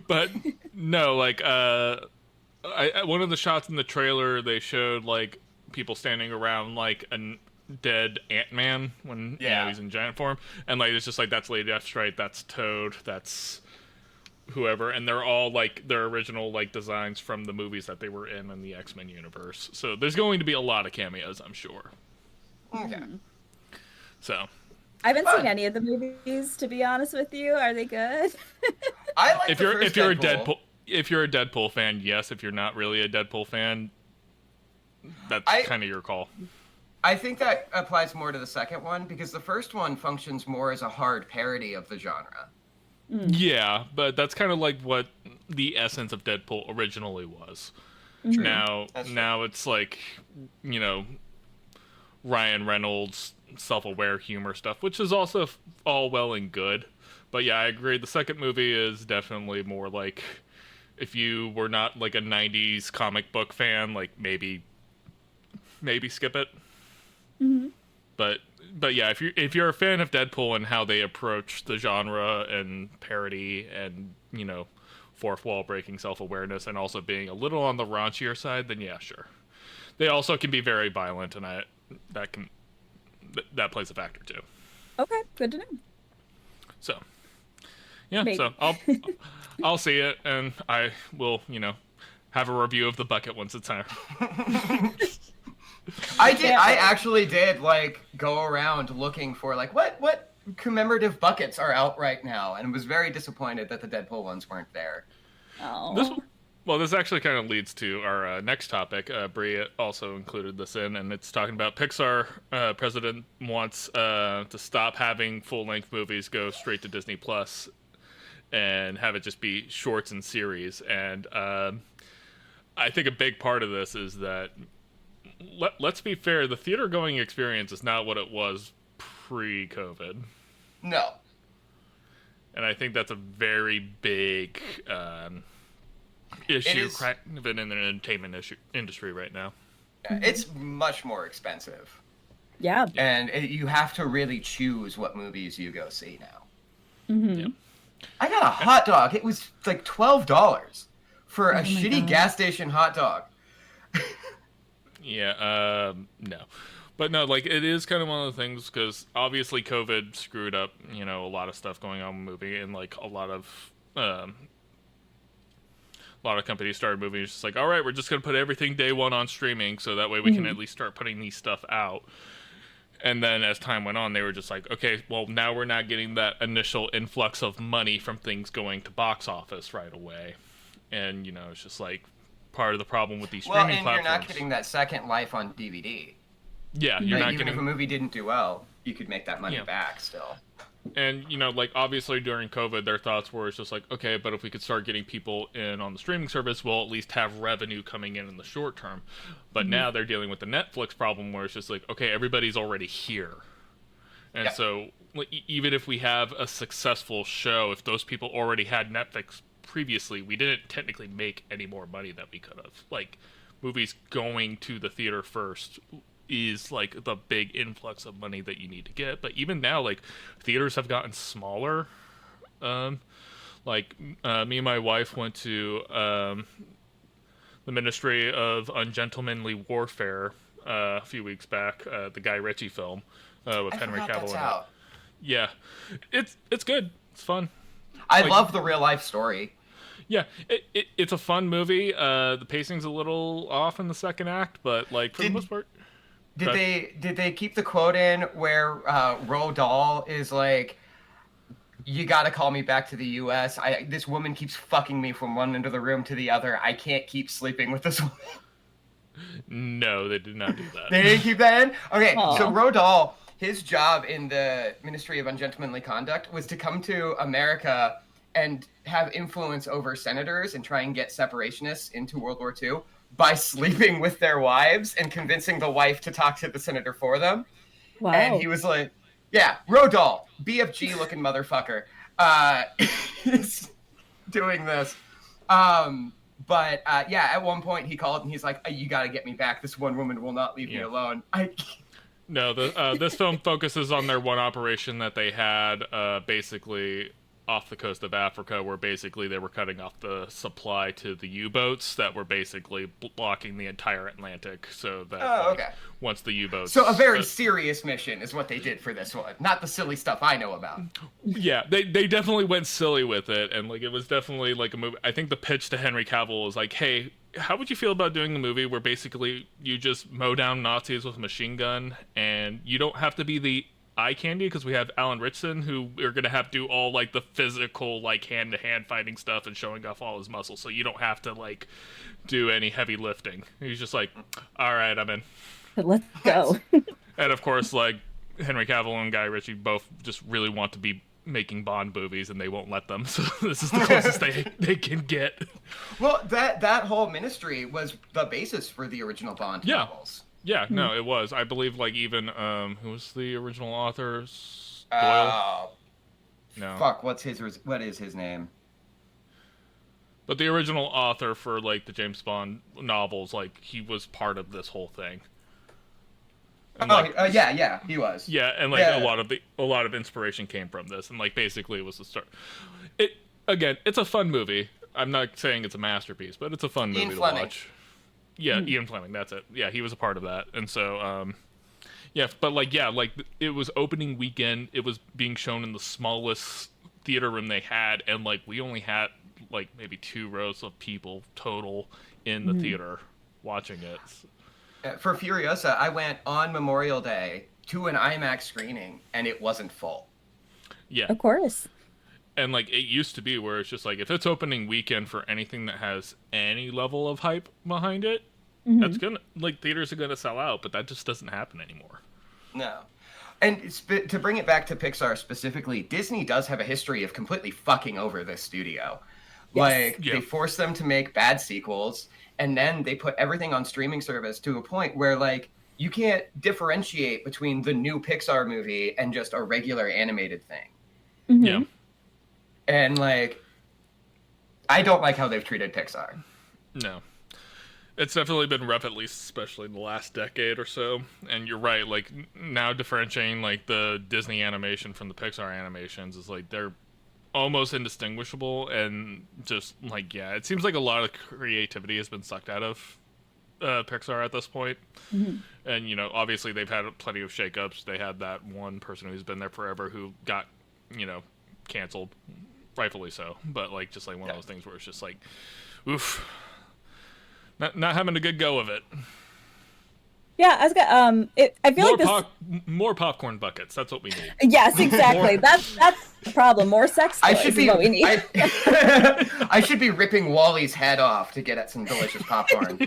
But no, like one of the shots in the trailer, they showed like people standing around like a dead Ant-Man when you know, he's in giant form, and like it's just like that's Lady Deathstrike, that's Toad, that's whoever, and they're all like their original like designs from the movies that they were in the X-Men universe. So there's going to be a lot of cameos, I'm sure. Okay. So I haven't Fun. seen any of the movies, to be honest with you. Are they good? I like if the you're first if you're a Deadpool fan, yes. If you're not really a Deadpool fan, that's kind of your call. I think that applies more to the second one, because the first one functions more as a hard parody of the genre. Yeah, but that's kind of like what the essence of Deadpool originally was. True. Now it's like, you know, Ryan Reynolds self-aware humor stuff, which is also all well and good. But yeah, I agree. The second movie is definitely more like, if you were not like a 90s comic book fan, like maybe skip it. Mm-hmm. But yeah, if you're a fan of Deadpool and how they approach the genre and parody and, you know, fourth wall breaking self-awareness and also being a little on the raunchier side, then yeah, sure. They also can be very violent, and that plays a factor too. Okay, good to know. So yeah, Maybe. so I'll see it, and I will, you know, have a review of the bucket once it's time. I actually did like go around looking for like what commemorative buckets are out right now, and was very disappointed that the Deadpool ones weren't there. Oh. This actually kind of leads to our next topic. Brie also included this in, and it's talking about Pixar. President wants to stop having full-length movies go straight to Disney Plus and have it just be shorts and series. And I think a big part of this is that, let's be fair, the theater-going experience is not what it was pre-COVID. No. And I think that's a very big issue kind of in the entertainment industry right now. It's much more expensive. Yeah. And you have to really choose what movies you go see now. Mm-hmm. Yeah. I got a hot dog. It was like $12 for a shitty God. gas station hot dog. Yeah, no. But no, like, it is kind of one of the things, because obviously COVID screwed up, you know, a lot of stuff going on in the movie, and, like, a lot of companies started moving. It's just like, all right, we're just going to put everything day one on streaming, so that way we can at least start putting these stuff out. And then as time went on, they were just like, okay, well, now we're not getting that initial influx of money from things going to box office right away. And, you know, it's just like part of the problem with these streaming platforms. Well, and you're not getting that second life on DVD. Yeah, you're not even getting... if a movie didn't do well, you could make that money back still. And, you know, like, obviously during COVID, their thoughts were, it's just like, okay, but if we could start getting people in on the streaming service, we'll at least have revenue coming in the short term. But now they're dealing with the Netflix problem where it's just like, okay, everybody's already here. And so, like, even if we have a successful show, if those people already had Netflix previously, we didn't technically make any more money that we could have. Like, movies going to the theater first is like the big influx of money that you need to get. But even now, like, theaters have gotten smaller. Me and my wife went to the Ministry of Ungentlemanly Warfare a few weeks back, the Guy Ritchie film with Henry Cavill in it. Yeah, it's good. It's fun. I love the real life story. Yeah, it's a fun movie. The pacing's a little off in the second act, but like for the most part. Did they keep the quote in where Roald Dahl is like, "You got to call me back to the U.S. This woman keeps fucking me from one end of the room to the other. I can't keep sleeping with this woman." No, they did not do that. They didn't keep that in? Okay, so Roald Dahl, his job in the Ministry of Ungentlemanly Conduct was to come to America and have influence over senators and try and get separationists into World War II by sleeping with their wives and convincing the wife to talk to the senator for them. Wow. And he was like, yeah, Roald Dahl, BFG looking motherfucker, is doing this. But at one point he called and he's like, you got to get me back. This one woman will not leave me alone. No, this film focuses on their one operation that they had basically off the coast of Africa, where basically they were cutting off the supply to the U-boats that were basically blocking the entire Atlantic, so that once the U-boats... So a very serious mission is what they did for this one, not the silly stuff I know about. Yeah, they definitely went silly with it, and like it was definitely like a movie. I think the pitch to Henry Cavill was like, hey, how would you feel about doing a movie where basically you just mow down Nazis with a machine gun, and you don't have to be the eye candy, because we have Alan Ritchson, who are going to have to do all like the physical, like hand-to-hand fighting stuff and showing off all his muscles, so you don't have to like do any heavy lifting. He's just like, all right, I'm in. Let's go. And of course, like, Henry Cavill and Guy Ritchie both just really want to be making Bond movies, and they won't let them, so this is the closest they can get. Well, that whole ministry was the basis for the original Bond novels. Yeah, no, it was. I believe, like, even, who was the original author? Doyle? No. Fuck, what is his name? But the original author for, like, the James Bond novels, like, he was part of this whole thing. And, yeah, he was. Yeah, and, like, a lot of inspiration came from this, and, like, basically it was the start. It's a fun movie. I'm not saying it's a masterpiece, but it's a fun movie to watch. Yeah, Ian Fleming, that's it. Yeah, he was a part of that. And so, it was opening weekend. It was being shown in the smallest theater room they had, and, like, we only had, like, maybe 2 rows of people total in the theater watching it. For Furiosa, I went on Memorial Day to an IMAX screening, and it wasn't full. Yeah. Of course. And, like, it used to be where it's just, like, if it's opening weekend for anything that has any level of hype behind it, that's gonna, like, theaters are gonna sell out, but that just doesn't happen anymore. No. And to bring it back to Pixar specifically, Disney does have a history of completely fucking over this studio. Yes. Like, they force them to make bad sequels, and then they put everything on streaming service to a point where, like, you can't differentiate between the new Pixar movie and just a regular animated thing. Yeah. And, like, I don't like how they've treated Pixar. No. It's definitely been rough, at least especially in the last decade or so. And you're right, like, now differentiating, like, the Disney animation from the Pixar animations is, like, they're almost indistinguishable. And just, like, yeah, it seems like a lot of creativity has been sucked out of Pixar at this point. And, you know, obviously they've had plenty of shakeups. They had that one person who's been there forever who got, you know, canceled, rightfully so. But, like, just, like, one of those things where it's just, like, oof. Not having a good go of it. Yeah, I was gonna, I feel More like this. more popcorn buckets. That's what we need. Yes, exactly. More- That's the problem. More sex I toys should is be what we need. I should be ripping Wally's head off to get at some delicious popcorn.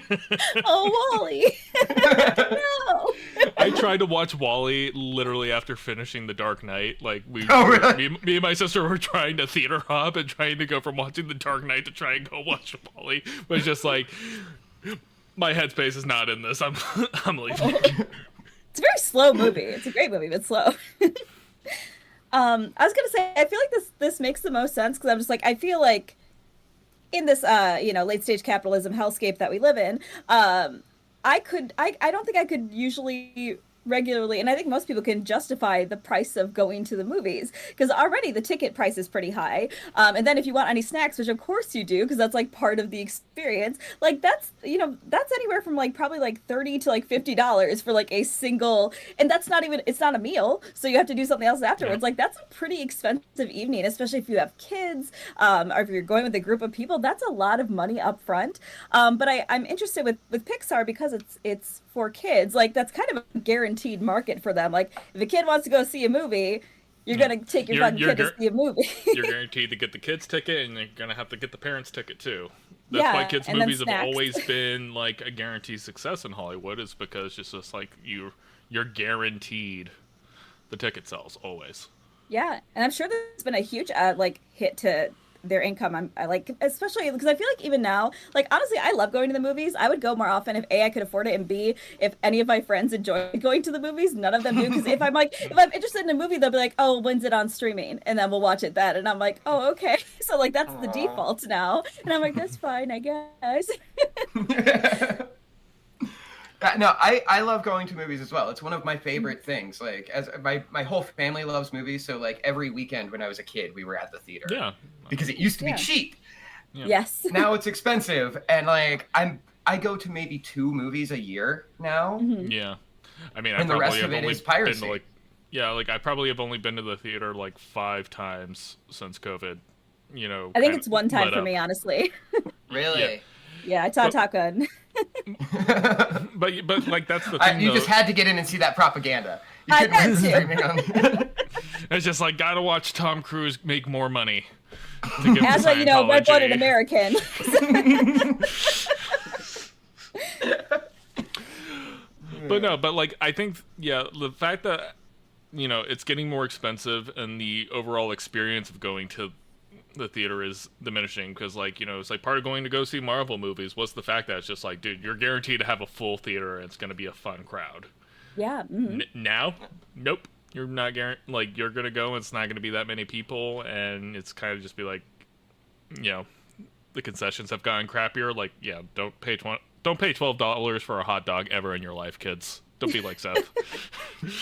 Oh, Wally. No. I tried to watch Wally literally after finishing The Dark Knight. Like Oh, really? me and my sister were trying to theater hop and trying to go from watching The Dark Knight to try and go watch Wally. It was just like, my headspace is not in this. I'm leaving. It's a very slow movie. It's a great movie, but slow. I was gonna say, I feel like this makes the most sense because I'm just like, I feel like in this late stage capitalism hellscape that we live in, I don't think I could usually regularly, and I think most people can justify the price of going to the movies because already the ticket price is pretty high, and then if you want any snacks, which of course you do because that's like part of the experience, like that's anywhere from like probably like $30 to like $50 for like a single, and that's not even, it's not a meal, so you have to do something else afterwards. Yeah. Like that's a pretty expensive evening, especially if you have kids, or if you're going with a group of people. That's a lot of money up front. But I'm interested with Pixar because it's for kids. Like that's kind of a guaranteed market for them. Like if a kid wants to go see a movie, you're gonna take your fucking kid to see a movie. You're guaranteed to get the kids ticket, and you're gonna have to get the parents ticket too. That's why kids and then movies have snacks. always been like a guaranteed success in Hollywood. Is because it's just like you're guaranteed the ticket sales always. Yeah, and I'm sure there's been a huge like hit to their income. I like, especially because I feel like even now, like honestly, I love going to the movies. I would go more often if A, I could afford it, and B, if any of my friends enjoy going to the movies. None of them do, because if I'm interested in a movie, they'll be like, oh, when's it on streaming, and then we'll watch it then, and I'm like, oh, okay. So like that's the default now, and I'm like, that's fine, I guess. No, I love going to movies as well. It's one of my favorite things. Like, as my whole family loves movies, so like every weekend when I was a kid, we were at the theater. Yeah. Because it used to be Yeah. cheap. Yeah. Yes. Now it's expensive, and like I go to maybe 2 movies a year now. Yeah. I mean, And I the rest probably of have it only is been piracy. to like I probably have only been to the theater like 5 times since COVID. You know, I think kind it's of one time let for up. me, honestly. Really? Yeah, I saw Top Gun. But like that's the thing. You though. just had to get in and see that propaganda. You I couldn't wait had for to. streaming on. It's just like gotta watch Tom Cruise make more money. To get As the a red-blooded Scientology. American. But like I think the fact that it's getting more expensive and the overall experience of going to the theater is diminishing because it's like part of going to go see Marvel movies. What's the fact that it's just like, dude, you're guaranteed to have a full theater and it's going to be a fun crowd. Yeah. Now, nope, you're not guaranteed. Like you're going to go and it's not going to be that many people, and it's kind of just be like, the concessions have gotten crappier. Like, don't pay $12 for a hot dog ever in your life, kids. Don't be like Seth.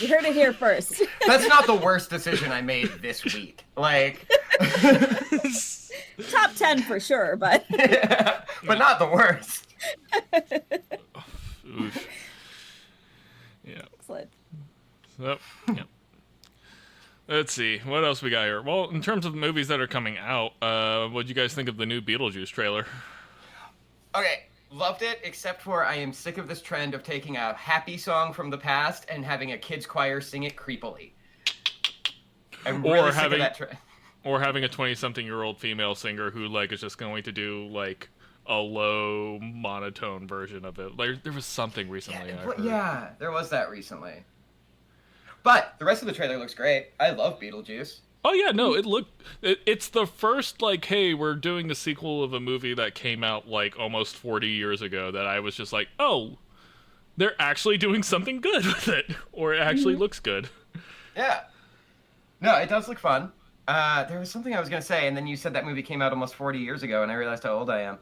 You heard it here first. That's not the worst decision I made this week. Like, Top 10 for sure, but but not the worst. Oof. Yeah. excellent. Yep. Yep. Let's see. What else we got here? Well, in terms of movies that are coming out, what do you guys think of the new Beetlejuice trailer? Okay, loved it, except for I am sick of this trend of taking a happy song from the past and having a kids choir sing it creepily. I'm really sick of that trend. Or having a 20-something-year-old female singer who is just going to do a low monotone version of it. Like there was something recently. I heard. Yeah, there was that recently. But the rest of the trailer looks great. I love Beetlejuice. Oh yeah, no, it's the first hey, we're doing the sequel of a movie that came out almost 40 years ago that I was just like, oh, they're actually doing something good with it, or it actually looks good. Yeah. No, it does look fun. There was something I was going to say, and then you said that movie came out almost 40 years ago, and I realized how old I am.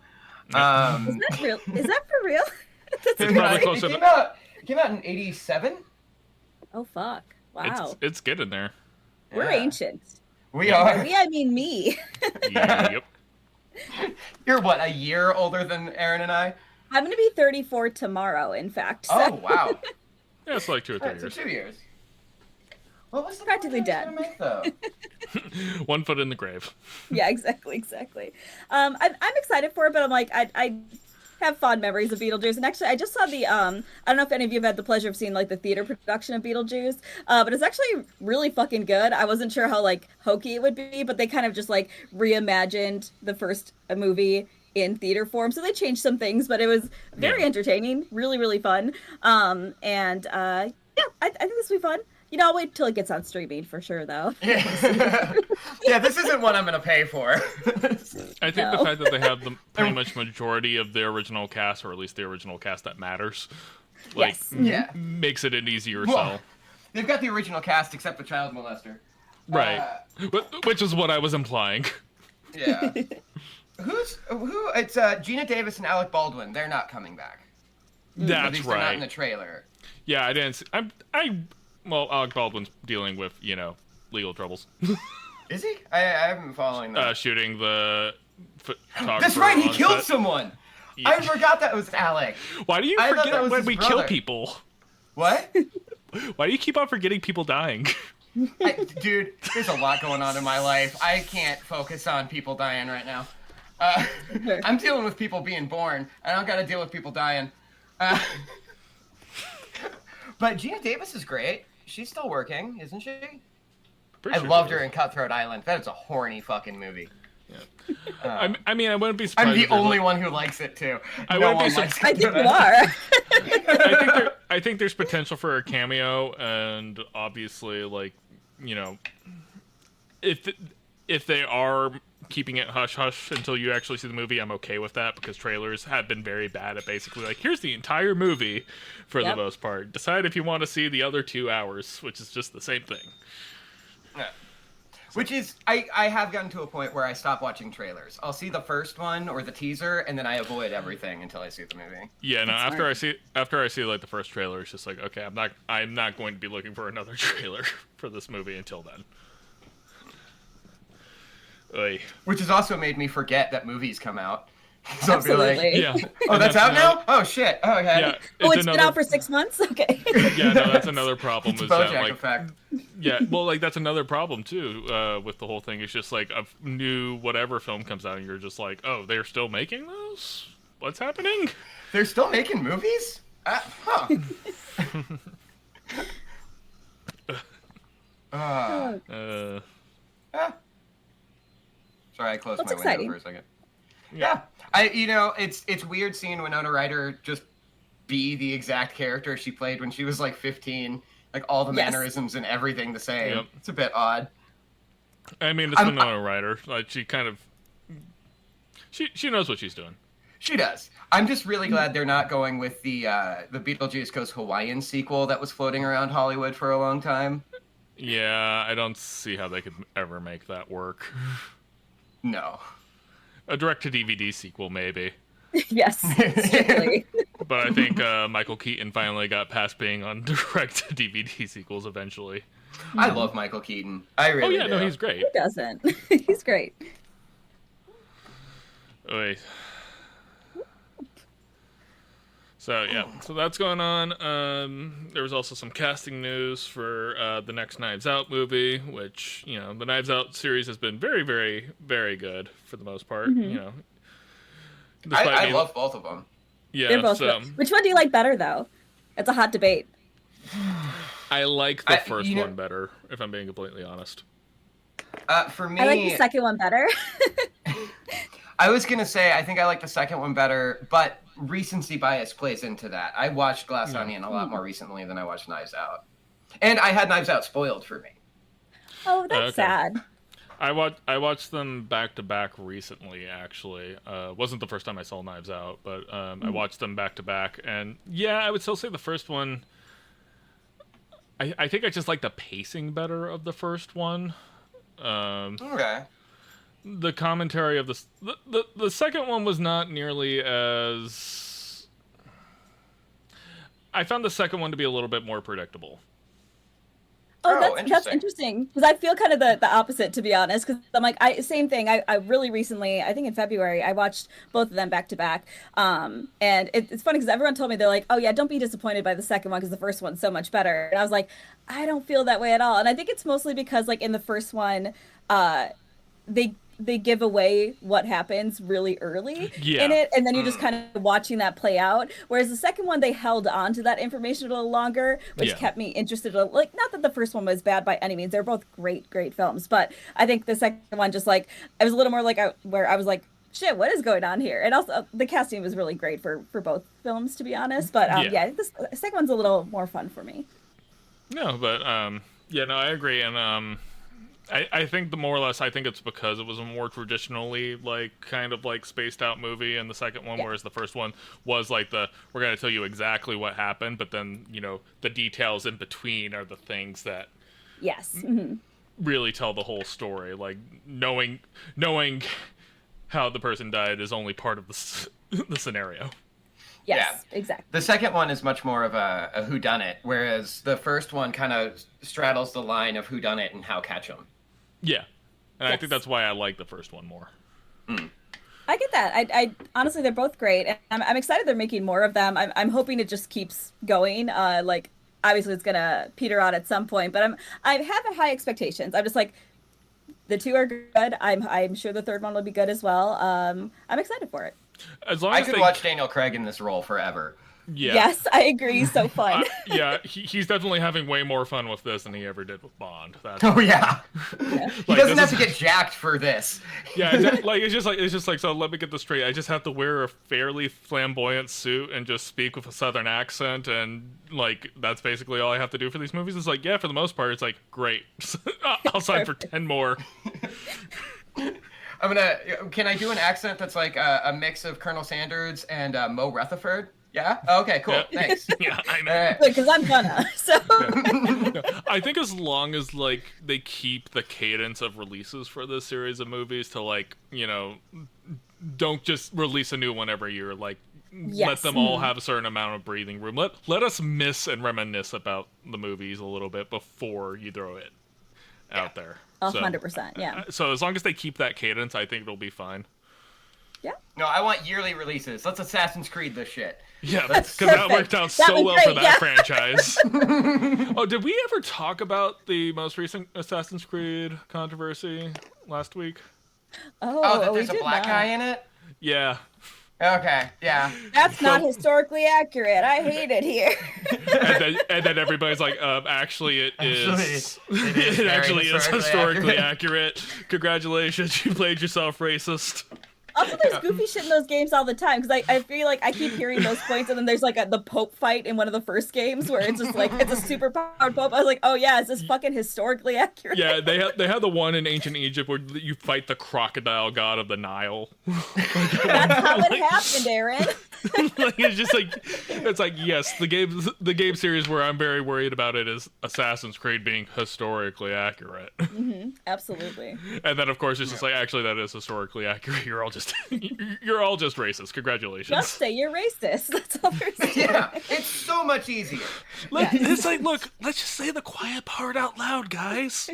Is that real? Is that for real? That's It's probably close it enough. came out in 87? Oh, fuck. Wow. It's getting there. We're Yeah. ancient. We By are. we, I mean me. Yep. You're what, a year older than Aaron and I? I'm going to be 34 tomorrow, in fact. So. Oh, wow. Yeah, it's like 2 or 3 Alright, so years. 2 years. What was the Practically point I was dead. gonna make, though? 1 foot in the grave. Yeah, exactly. I'm excited for it, but I'm like, have fond memories of Beetlejuice. And actually, I just saw the I don't know if any of you have had the pleasure of seeing like the theater production of Beetlejuice, but it's actually really fucking good. I wasn't sure how like hokey it would be, but they kind of just like reimagined the first movie in theater form, so they changed some things, but it was very entertaining, really really fun. Yeah, I think this will be fun. I'll wait till it gets on streaming for sure, though. Yeah, yeah, this isn't one I'm gonna pay for. I think the fact that they have the pretty much majority of the original cast, or at least the original cast that matters, like, yes. makes it an easier sell. They've got the original cast except the child molester. Right. Which is what I was implying. Yeah. Who? It's Gina Davis and Alec Baldwin. They're not coming back. That's At least right. They're not in the trailer. Yeah, I didn't. Well, Alec Baldwin's dealing with legal troubles. Is he? I haven't been following that. Shooting the photographer. That's right. He on killed set. someone. Yeah. I forgot that was Alec. Why do you I thought forget that was when his we brother. kill people? What? Why do you keep on forgetting people dying? Dude, there's a lot going on in my life. I can't focus on people dying right now. I'm dealing with people being born. I don't got to deal with people dying. But Gina Davis is great. She's still working, isn't she? I loved her in Cutthroat Island. That is a horny fucking movie. Yeah. I mean, I wouldn't be surprised. I'm the only one who likes it too. I No wouldn't be one surprised. likes I think you are. I think there's potential for a cameo, and obviously, like, if they are keeping it hush hush until you actually see the movie, I'm okay with that, because trailers have been very bad at basically like, here's the entire movie for the most part. Decide if you want to see the other 2 hours, which is just the same thing. Yeah. Which is, I have gotten to a point where I stop watching trailers. I'll see the first one or the teaser, and then I avoid everything until I see the movie. Yeah, no. After I see like the first trailer, it's just like, okay, I'm not going to be looking for another trailer for this movie until then. Oy. Which has also made me forget that movies come out. So I'll be Absolutely. Yeah. oh, that's out now? Oh, shit. Oh, okay. Yeah. It's been out for 6 months? Okay. Yeah, no, that's another problem. It's is BoJack that, like, effect. yeah, well, like, that's another problem, too, with the whole thing. It's just, like, a new whatever film comes out, and you're just like, oh, they're still making those? What's happening? They're still making movies? Huh. Sorry, I closed That's my exciting. window for a second. Yeah. It's weird seeing Winona Ryder just be the exact character she played when she was like 15. Like all the mannerisms and everything the same. Yep. It's a bit odd. I mean, it's Winona Ryder. Like, she kind of... She knows what she's doing. She does. I'm just really glad they're not going with the Beetlejuice Goes Hawaiian sequel that was floating around Hollywood for a long time. Yeah, I don't see how they could ever make that work. No. A direct-to-DVD sequel, maybe. Yes. Strictly. But I think Michael Keaton finally got past being on direct-to-DVD sequels eventually. I love Michael Keaton. I really do. No, he's great. Who doesn't? He's great. Wait. So so that's going on. There was also some casting news for the next Knives Out movie, which, the Knives Out series has been very, very, very good for the most part. I love both of them. Yeah, They're both good. Which one do you like better, though? It's a hot debate. I like the first one better, if I'm being completely honest. For me, I like the second one better. I was gonna say I think I like the second one better, but recency bias plays into that. I watched Glass Onion a lot more recently than I watched Knives Out, and I had Knives Out spoiled for me. Oh, that's sad. I watched them back to back recently. Actually, wasn't the first time I saw Knives Out, but I watched them back to back, and yeah, I would still say the first one. I think I just like the pacing better of the first one. Okay. The commentary of the second one was not nearly as... I found the second one to be a little bit more predictable. Oh, that's interesting. Because I feel kind of the opposite, to be honest. Because I'm like, same thing. I really recently, I think in February, I watched both of them back to back. And it's funny because everyone told me, they're like, oh yeah, don't be disappointed by the second one because the first one's so much better. And I was like, I don't feel that way at all. And I think it's mostly because like in the first one, they give away what happens really early Yeah. in it, and then you're just kind of watching that play out. Whereas the second one, they held on to that information a little longer, which Yeah. kept me interested. Like, not that the first one was bad by any means; they're both great films. But I think the second one just like I was a little more like where I was like, shit, what is going on here? And also the casting was really great for both films, to be honest. But yeah, the second one's a little more fun for me. No, but yeah, no, I agree, and I think more or less, I think it's because it was a more traditionally like kind of like spaced out movie in the second one, whereas the first one was like we're gonna tell you exactly what happened, but then the details in between are the things that really tell the whole story. Like knowing how the person died is only part of the scenario. Yes, exactly. The second one is much more of a whodunit, whereas the first one kind of straddles the line of whodunit and how catch 'em. Yeah, and I think that's why I like the first one more. I get that. I honestly, they're both great, and I'm excited they're making more of them. I'm hoping it just keeps going. Like obviously it's gonna peter out at some point, but I have high expectations. I'm just like, the two are good. I'm sure the third one will be good as well. I'm excited for it. As long I as could watch Daniel Craig in this role forever. Yeah. Yes, I agree. So fun. Yeah, he's definitely having way more fun with this than he ever did with Bond. Oh yeah, he doesn't have to get jacked for this. Yeah, like it's just like so. Let me get this straight. I just have to wear a fairly flamboyant suit and just speak with a southern accent, and like that's basically all I have to do for these movies. It's like, yeah, for the most part, it's like great. I'll sign for 10 more. Can I do an accent that's like a mix of Colonel Sanders and Mo Rutherford? Yeah? Okay, cool. Yeah. Thanks. Yeah, I know. Right. Because I'm gonna. So. Yeah. I think as long as like they keep the cadence of releases for this series of movies to like, don't just release a new one every year. Like, let them all have a certain amount of breathing room. Let us miss and reminisce about the movies a little bit before you throw it out there. 100%, yeah. So as long as they keep that cadence, I think it'll be fine. Yeah. No, I want yearly releases. Let's Assassin's Creed this shit. Yeah, because that worked out so well for that franchise. Oh, did we ever talk about the most recent Assassin's Creed controversy last week? Oh, that there's a black guy in it? Yeah. Okay, yeah. That's not historically accurate. I hate it here. and then everybody's like, actually, it is. It actually is historically accurate. Congratulations, you played yourself racist. Also, there's goofy shit in those games all the time, because I feel like I keep hearing those points, and then there's like the Pope fight in one of the first games where it's just like, it's a super powered Pope. I was like, oh yeah, is this fucking historically accurate? Yeah, they had the one in ancient Egypt where you fight the crocodile god of the Nile. That's how it happened, Aaron. It's like yes, the game series where I'm very worried about it is Assassin's Creed being historically accurate. Mm-hmm, absolutely. And then of course it's just like, actually that is historically accurate. You're all just racist. Congratulations. Just say you're racist. That's all there's to it. Yeah, it's so much easier. It's like, look, let's just say the quiet part out loud, guys.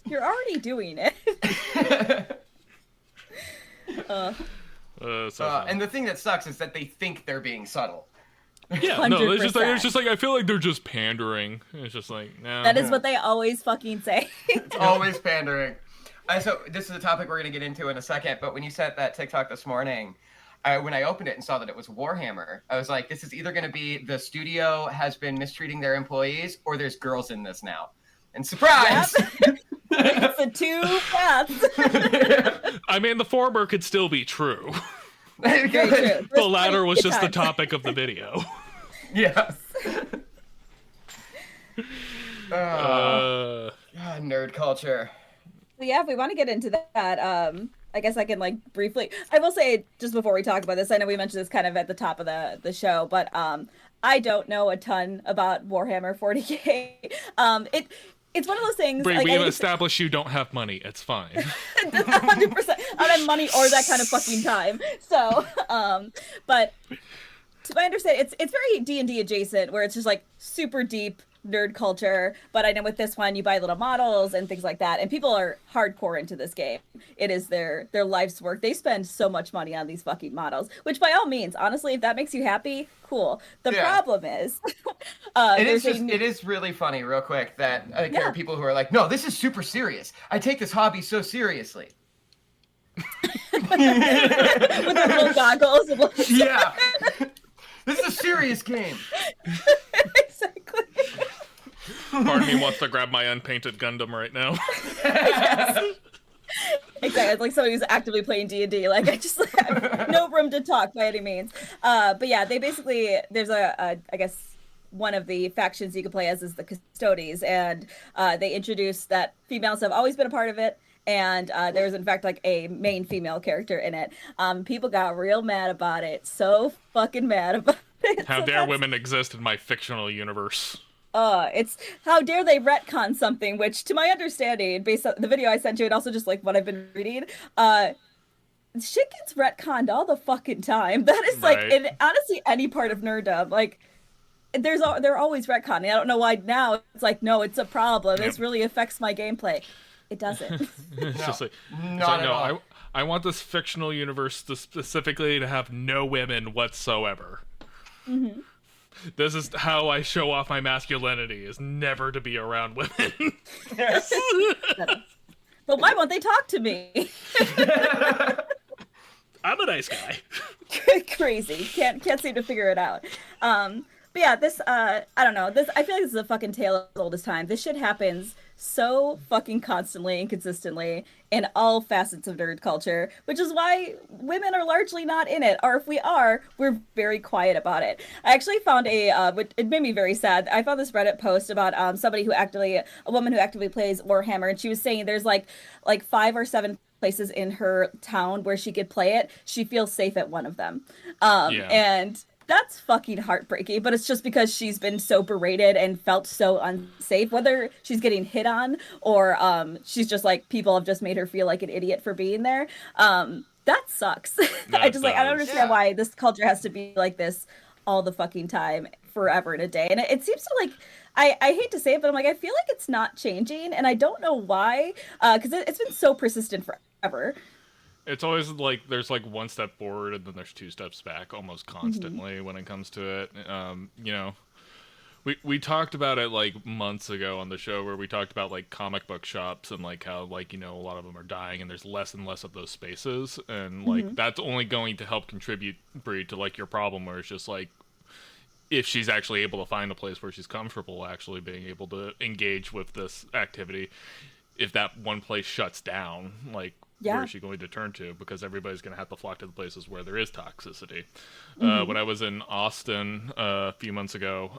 You're already doing it. And the thing that sucks is that they think they're being subtle. Yeah, no, it's just like I feel like they're just pandering. It's just like, no. That is what they always fucking say. It's always pandering. So this is a topic we're going to get into in a second, but when you sent that TikTok this morning, when I opened it and saw that it was Warhammer, I was like, this is either going to be the studio has been mistreating their employees or there's girls in this now. And surprise! Yep. It's the two paths. I mean, the former could still be true. Very true. The latter was just the topic of the video. Yes. Nerd culture. Yeah, if we want to get into that, I guess I can briefly. I will say just before we talk about this, I know we mentioned this kind of at the top of the show, but I don't know a ton about Warhammer 40K. It's one of those things. Brie, we've established you don't have money. It's fine. 100%. I don't have money or that kind of fucking time. So, but to my understanding, it's very D&D adjacent, where it's just super deep nerd culture. But I know with this one, you buy little models and things like that, and people are hardcore into this game. It is their life's work. They spend so much money on these fucking models, which by all means, honestly, if that makes you happy, cool. The problem is, it is really funny, real quick, that there are people who are like, no, this is super serious. I take this hobby so seriously. With the little goggles. Yeah. This is a serious game. Exactly. Part of me wants to grab my unpainted Gundam right now. Yes. Exactly, it's like somebody who's actively playing D&D. Like, I just have no room to talk by any means. But yeah, they basically, there's I guess, one of the factions you can play as is the Custodes, and they introduced that females have always been a part of it, and there's in fact like a main female character in it. People got real mad about it, so fucking mad about it. How So dare that's- women exist in my fictional universe? It's how dare they retcon something, which to my understanding, based on the video I sent you and also just like what I've been reading, shit gets retconned all the fucking time. That is like Right. in honestly any part of nerddom, like they're always retconning. I don't know why now it's like, no, it's a problem. This really affects my gameplay. It doesn't. It's No, just like, not at all. I want this fictional universe to specifically to have no women whatsoever. Mm-hmm. This is how I show off my masculinity, is never to be around women. But why won't they talk to me? I'm a nice guy. Crazy. Can't seem to figure it out. But yeah, this I don't know. This I feel like this is a fucking tale as old as time. This shit happens so fucking constantly and consistently in all facets of nerd culture, which is why women are largely not in it, or if we are, we're very quiet about it. I actually found it made me very sad. I found this Reddit post about a woman who actively plays Warhammer, and she was saying there's like 5 or 7 places in her town where she could play it. She feels safe at one of them. Yeah. And that's fucking heartbreaking, but it's just because she's been so berated and felt so unsafe, whether she's getting hit on or she's just like, people have just made her feel like an idiot for being there. That sucks. I don't understand why this culture has to be like this all the fucking time, forever and a day. And it seems to like, I hate to say it, but I'm like, I feel like it's not changing, and I don't know why, because it's been so persistent forever. It's always like there's like one step forward and then there's 2 steps back almost constantly when it comes to it. You know, we talked about it like months ago on the show where we talked about like comic book shops and like how like, you know, a lot of them are dying and there's less and less of those spaces, and like that's only going to help contribute, Brie, to like your problem where it's just like, if she's actually able to find a place where she's comfortable actually being able to engage with this activity, if that one place shuts down, like, where is she going to turn to? Because everybody's going to have to flock to the places where there is toxicity. When I was in Austin a few months ago,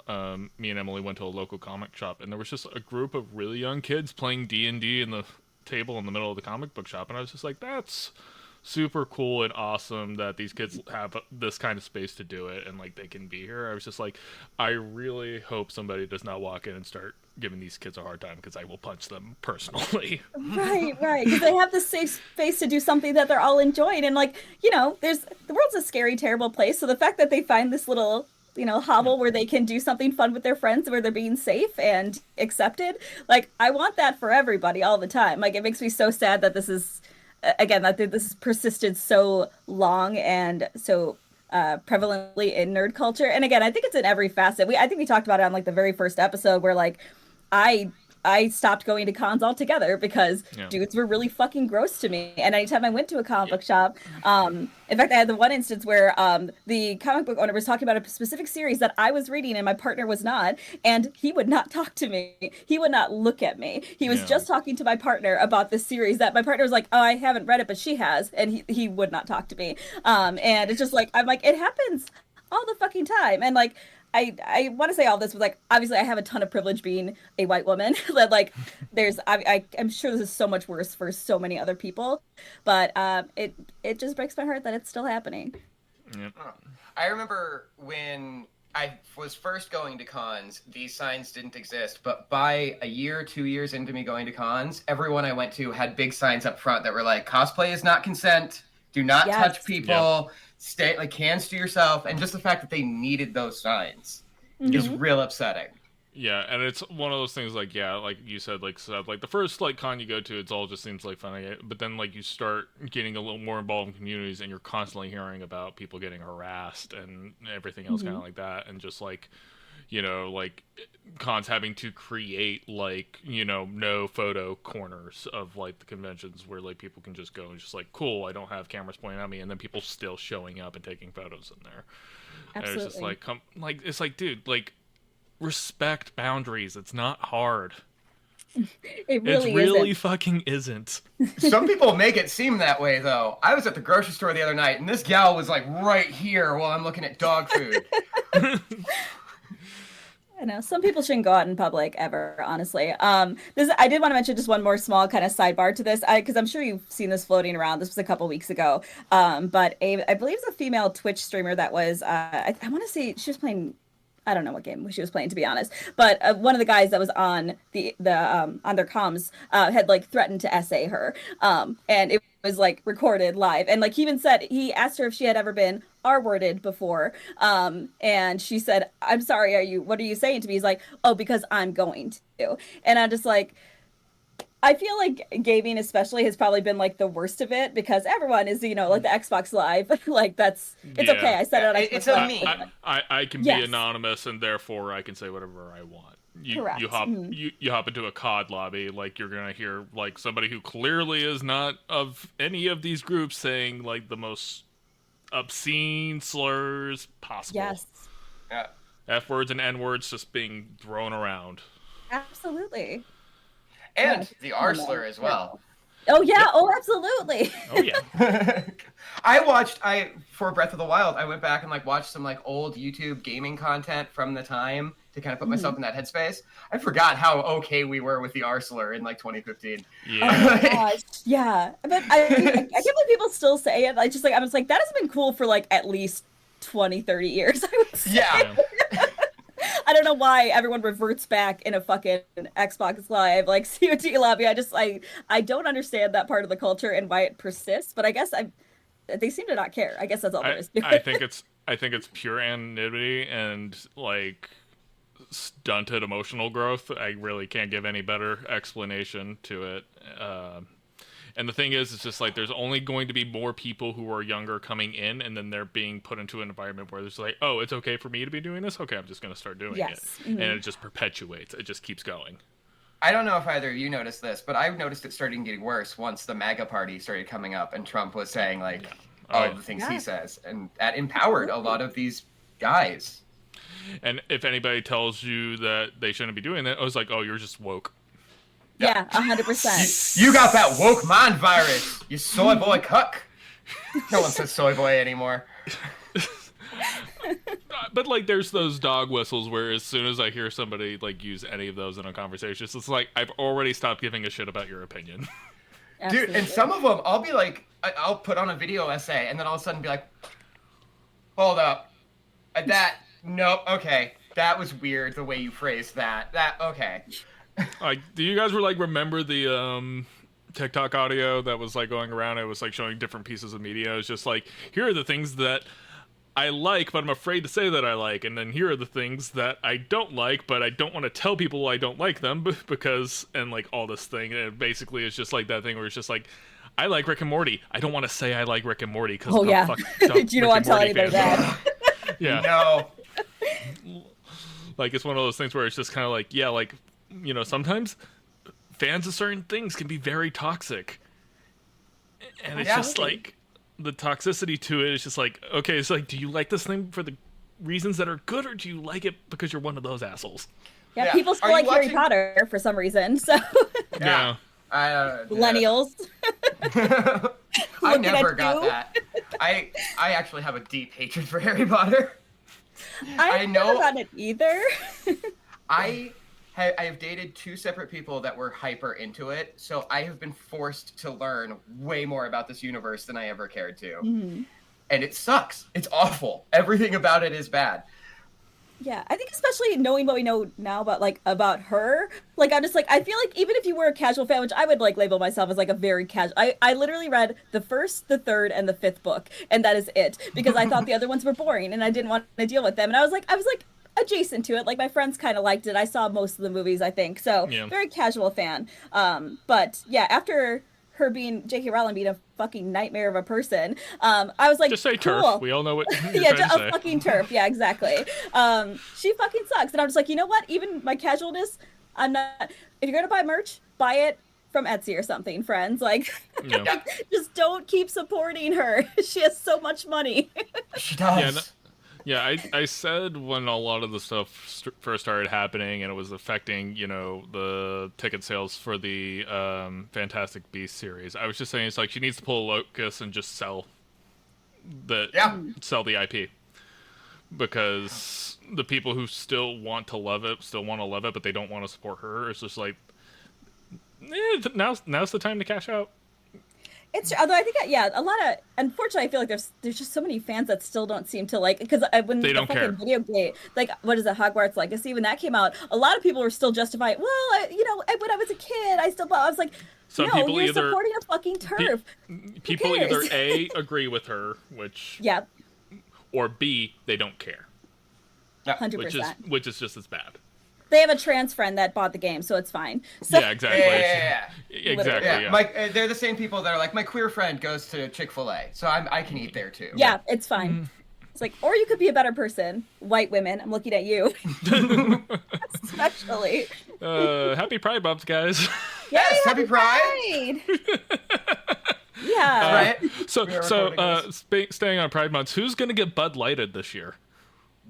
me and Emily went to a local comic shop, and there was just a group of really young kids playing D&D in the table in the middle of the comic book shop, and I was just like, that's super cool and awesome that these kids have this kind of space to do it and like they can be here. I was just like, I really hope somebody does not walk in and start giving these kids a hard time, because I will punch them personally. Right, because they have this safe space to do something that they're all enjoying, and like, you know, the world's a scary, terrible place. So the fact that they find this little, you know, hovel where they can do something fun with their friends, where they're being safe and accepted, like, I want that for everybody all the time. Like, it makes me so sad that this is, again, that this has persisted so long and so prevalently in nerd culture. And again, I think it's in every facet. I think we talked about it on like the very first episode where like I stopped going to cons altogether because dudes were really fucking gross to me. And anytime I went to a comic book shop, in fact, I had the one instance where the comic book owner was talking about a specific series that I was reading and my partner was not, and he would not talk to me. He would not look at me. He was just talking to my partner about this series that my partner was like, oh, I haven't read it, but she has, and he would not talk to me. And it's just like, I'm like, it happens all the fucking time. And like, I want to say all this was like, obviously I have a ton of privilege being a white woman. That like, I'm sure this is so much worse for so many other people, but it just breaks my heart that it's still happening. Yep. I remember when I was first going to cons, these signs didn't exist, but by a year, 2 years into me going to cons, everyone I went to had big signs up front that were like, cosplay is not consent, do not touch people. Stay like hands to yourself, and just the fact that they needed those signs is real upsetting. Yeah, and it's one of those things like, yeah, like you said, like the first like con you go to, it's all just seems like funny, but then like you start getting a little more involved in communities, and you're constantly hearing about people getting harassed and everything else kind of like that, and just like like cons having to create like no photo corners of like the conventions where like people can just go and just like cool, I don't have cameras pointing at me, and then people still showing up and taking photos in there. Absolutely. And it's just like it's like, dude, like respect boundaries. It's not hard. It really really isn't. fucking isn't. Some people make it seem that way, though. I was at the grocery store the other night, and this gal was like right here while I'm looking at dog food. I know some people shouldn't go out in public ever, honestly. This I did want to mention just one more small kind of sidebar to this, because I'm sure you've seen this floating around. This was a couple weeks ago, but I believe it's a female Twitch streamer that was I want to say she was playing. I don't know what game she was playing, to be honest. But one of the guys that was on the on their comms had like threatened to essay her, and it was like recorded live. And like he even said, he asked her if she had ever been R-worded before, and she said, "I'm sorry. What are you saying to me?" He's like, "Oh, because I'm going to." And I'm just like, I feel like gaming especially has probably been like the worst of it, because everyone is, like the Xbox Live, like it's okay. I said it on Xbox It's a Live. meme. I can be anonymous, and therefore I can say whatever I want. Correct. You hop into a COD lobby, like you're gonna hear like somebody who clearly is not of any of these groups saying like the most obscene slurs possible. Yes. Yeah. F words and N words just being thrown around. Absolutely. And the R slur as well. Oh yeah, oh absolutely. Oh yeah. For Breath of the Wild, I went back and like watched some like old YouTube gaming content from the time to kind of put myself in that headspace. I forgot how okay we were with the R slur in like 2015. Yeah. Oh my gosh. Yeah. But I can't believe people still say it. I was like, that has been cool for like at least 20, 30 years, I would say. Yeah. I don't know why everyone reverts back in a fucking Xbox Live like COD lobby. I don't understand that part of the culture and why it persists, but I guess they seem to not care. I guess that's all there is. I think it's pure anonymity and like stunted emotional growth. I really can't give any better explanation to it. And the thing is, it's just like there's only going to be more people who are younger coming in, and then they're being put into an environment where there's like, oh, it's okay for me to be doing this? Okay, I'm just going to start doing it. Mm-hmm. And it just perpetuates. It just keeps going. I don't know if either of you noticed this, but I've noticed it starting getting worse once the MAGA party started coming up and Trump was saying like the things he says. And that empowered a lot of these guys. And if anybody tells you that they shouldn't be doing that, I was like, oh, you're just woke. Yeah, 100%. You got that woke mind virus, you soy boy cuck. No one says soy boy anymore. But like, there's those dog whistles where as soon as I hear somebody like use any of those in a conversation, it's like I've already stopped giving a shit about your opinion. Dude, and some of them, I'll be like, I'll put on a video essay, and then all of a sudden be like, hold up, nope, okay, that was weird the way you phrased that. Okay. Like, do you guys remember the TikTok audio that was like going around? It was like showing different pieces of media. It was just like, here are the things that I like, but I'm afraid to say that I like, and then here are the things that I don't like, but I don't want to tell people I don't like them because, and like all this thing. And basically, it's just like that thing where it's just like, I like Rick and Morty. I don't want to say I like Rick and Morty because you don't want to tell anybody that. Yeah. No. Like, it's one of those things where it's just kind of like, yeah, like, sometimes fans of certain things can be very toxic. And it's just like, the toxicity to it is just like, okay, it's like, do you like this thing for the reasons that are good, or do you like it because you're one of those assholes? Yeah, people still like Harry Potter for some reason, so. Yeah. Millennials. I never got that. I actually have a deep hatred for Harry Potter. I never got it either. I have dated two separate people that were hyper into it, so I have been forced to learn way more about this universe than I ever cared to. Mm-hmm. And it sucks. It's awful. Everything about it is bad. Yeah, I think especially knowing what we know now about her, like I'm just like, I feel like even if you were a casual fan, which I would like label myself as like a very casual, I literally read the first, the third, and the fifth book, and that is it, because I thought the other ones were boring and I didn't want to deal with them, and I was like adjacent to it. Like my friends kind of liked it. I saw most of the movies, I think. So very casual fan. But yeah, after her being J.K. Rowling being a fucking nightmare of a person. I was like, Just say cool. turf. We all know what you're Yeah, trying to say. a fucking turf. Yeah, exactly. She fucking sucks. And I'm just like, you know what? Even my casualness, I'm not. If you're gonna buy merch, buy it from Etsy or something, friends. Like, Yeah. just don't keep supporting her. She has so much money. She does. Yeah, yeah, I said when a lot of the stuff first started happening and it was affecting, the ticket sales for the Fantastic Beasts series, I was just saying it's like she needs to pull a locus and just sell the IP. Because the people who still want to love it, but they don't want to support her. It's just like, now's the time to cash out. Although I think, a lot of, unfortunately, I feel like there's just so many fans that still don't seem to like, because when they don't care. Video game, like, what is it, Hogwarts Legacy, when that came out, a lot of people were still justifying, well, when I was a kid, I was like, Some no, people you're either, supporting a fucking turf. People either A, agree with her, which, or B, they don't care. 100%. Which is just as bad. They have a trans friend that bought the game, so it's fine. So, yeah, exactly. Exactly. Yeah. They're the same people that are like, my queer friend goes to Chick-fil-A, so I can eat there too. Yeah, it's fine. It's like, or you could be a better person. White women, I'm looking at you. Especially. Happy Pride Month, guys. Yes, happy Pride. Yeah. Right. So staying on Pride Month, who's gonna get Bud Lighted this year?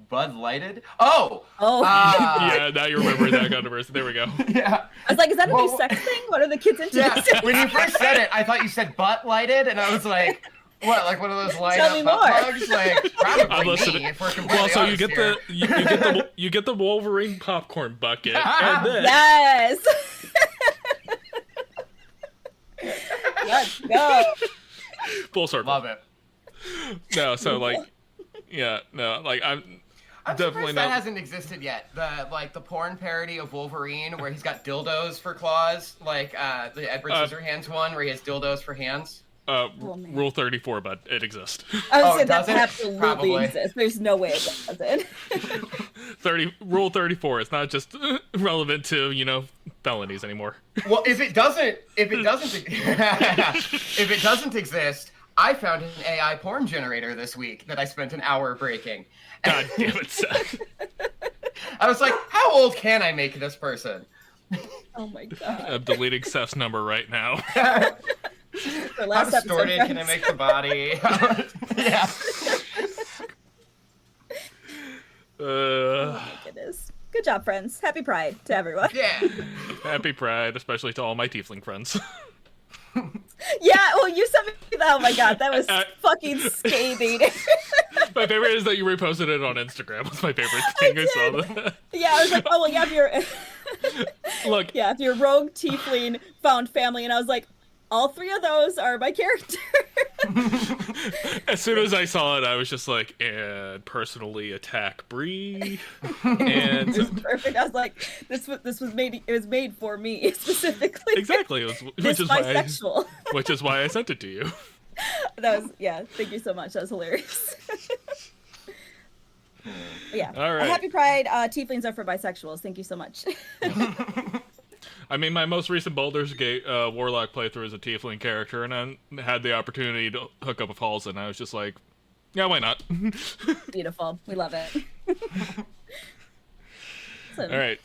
Bud Lighted? Oh. Yeah, now you remember that controversy. There we go. Yeah. I was like, is that a new sex thing? What are the kids into? Yeah. When you first said it, I thought you said butt lighted, and I was like, what, like one of those light Tell me up butt more. plugs? Like, probably me, if we're completely Well, so honest here. you get the Wolverine popcorn bucket, and then Yes. Let's go. full circle. Love it. No, so like, I'm definitely surprised not. that hasn't existed yet. The porn parody of Wolverine where he's got dildos for claws, like the Edward Scissorhands one where he has dildos for hands. Rule 34, but it exists. I was saying that does it? absolutely Probably. exists. There's no way it doesn't. Rule 34. It's not just relevant to felonies anymore. Well, if it doesn't if it doesn't exist, I found an AI porn generator this week that I spent an hour breaking. God damn it, Seth. I was like, how old can I make this person? Oh my god. I'm deleting Seth's number right now. How distorted can I make the body? Yeah. Oh my goodness. Good job, friends. Happy Pride to everyone. Yeah. Happy Pride, especially to all my tiefling friends. Yeah, well, you sent me that. Oh my god, that was fucking scathing. My favorite is that you reposted it on Instagram. That's my favorite thing. I saw that. Yeah, I was like, oh, well, yeah, Look. if your rogue tiefling found family, and I was like, all three of those are my character. As soon as I saw it, I was just like, and personally attack Brie. And It was perfect. I was like, this was made. It was made for me specifically. exactly, which is bisexual. which is why I sent it to you. That was Thank you so much. That was hilarious. Yeah. All right. Happy Pride. Tieflings are for bisexuals. Thank you so much. I mean, my most recent Baldur's Gate Warlock playthrough is a tiefling character, and I had the opportunity to hook up with Halls, and I was just like, yeah, why not? Beautiful. We love it. All right.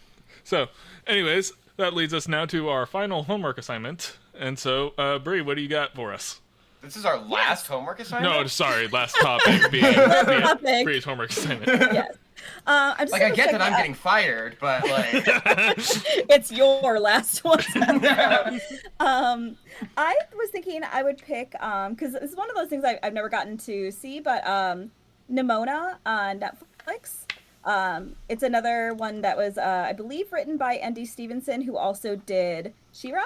So, anyways, that leads us now to our final homework assignment. And so, Brie, what do you got for us? This is our last homework assignment? No, sorry, last topic being Brie's homework assignment. Yes. I'm just I get that I'm getting fired, but like it's your last one. I was thinking I would pick because it's one of those things I've never gotten to see, but Nimona on Netflix. It's another one that was I believe written by Andy Stevenson, who also did She-Ra.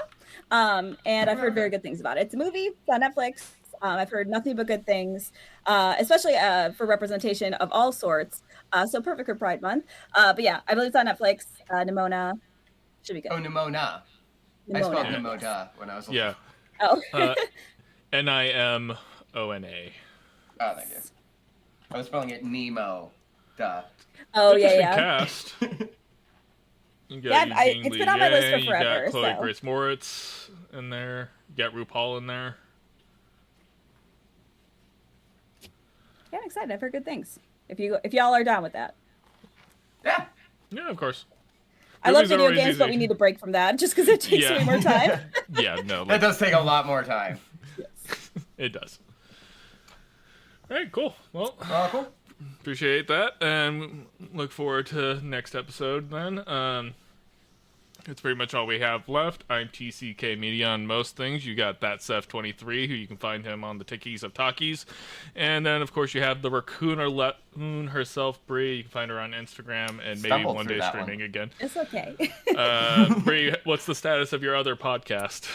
And I've heard very good things about it. It's a movie. It's on Netflix. I've heard nothing but good things, especially for representation of all sorts. So perfect for Pride Month. But yeah, I believe it's on Netflix. Nimona should be good. Oh, Nimona. I spelled Nimona when I was little. Yeah. Oh. Nimona. Oh, thank you. I was spelling it Nemo. Duh. Oh, yeah. Cast. You Yeah, got Eugene it's been on my list for Lee forever. You got Chloe So. Grace Moritz in there. Get RuPaul in there. Yeah, I'm excited. I've heard good things. If y'all are down with that. Yeah. Yeah, of course. I love Movies are video always games, but easy. we need to break from that just because it takes Yeah. way more time. Yeah, no. That does take a lot more time. It does. All right, cool. Well, Cool. appreciate that, and look forward to next episode then. It's pretty much all we have left. I'm TCK Media on most things. You got that Seth23, who you can find him on the Tickies of Talkies. And then, of course, you have the raccoon herself, Brie. You can find her on Instagram and maybe Stumbled one through day that streaming one. again. It's okay. Brie, what's the status of your other podcast?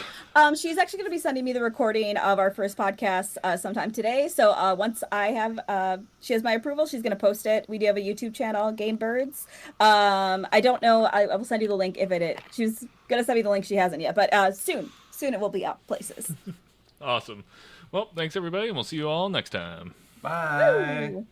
She's actually going to be sending me the recording of our first podcast sometime today. So once she has my approval, she's going to post it. We do have a YouTube channel, Game Birds. I don't know. I will send you the link if she's going to send me the link. She hasn't yet, but soon it will be out places. Awesome. Well, thanks everybody, and we'll see you all next time. Bye. Woo.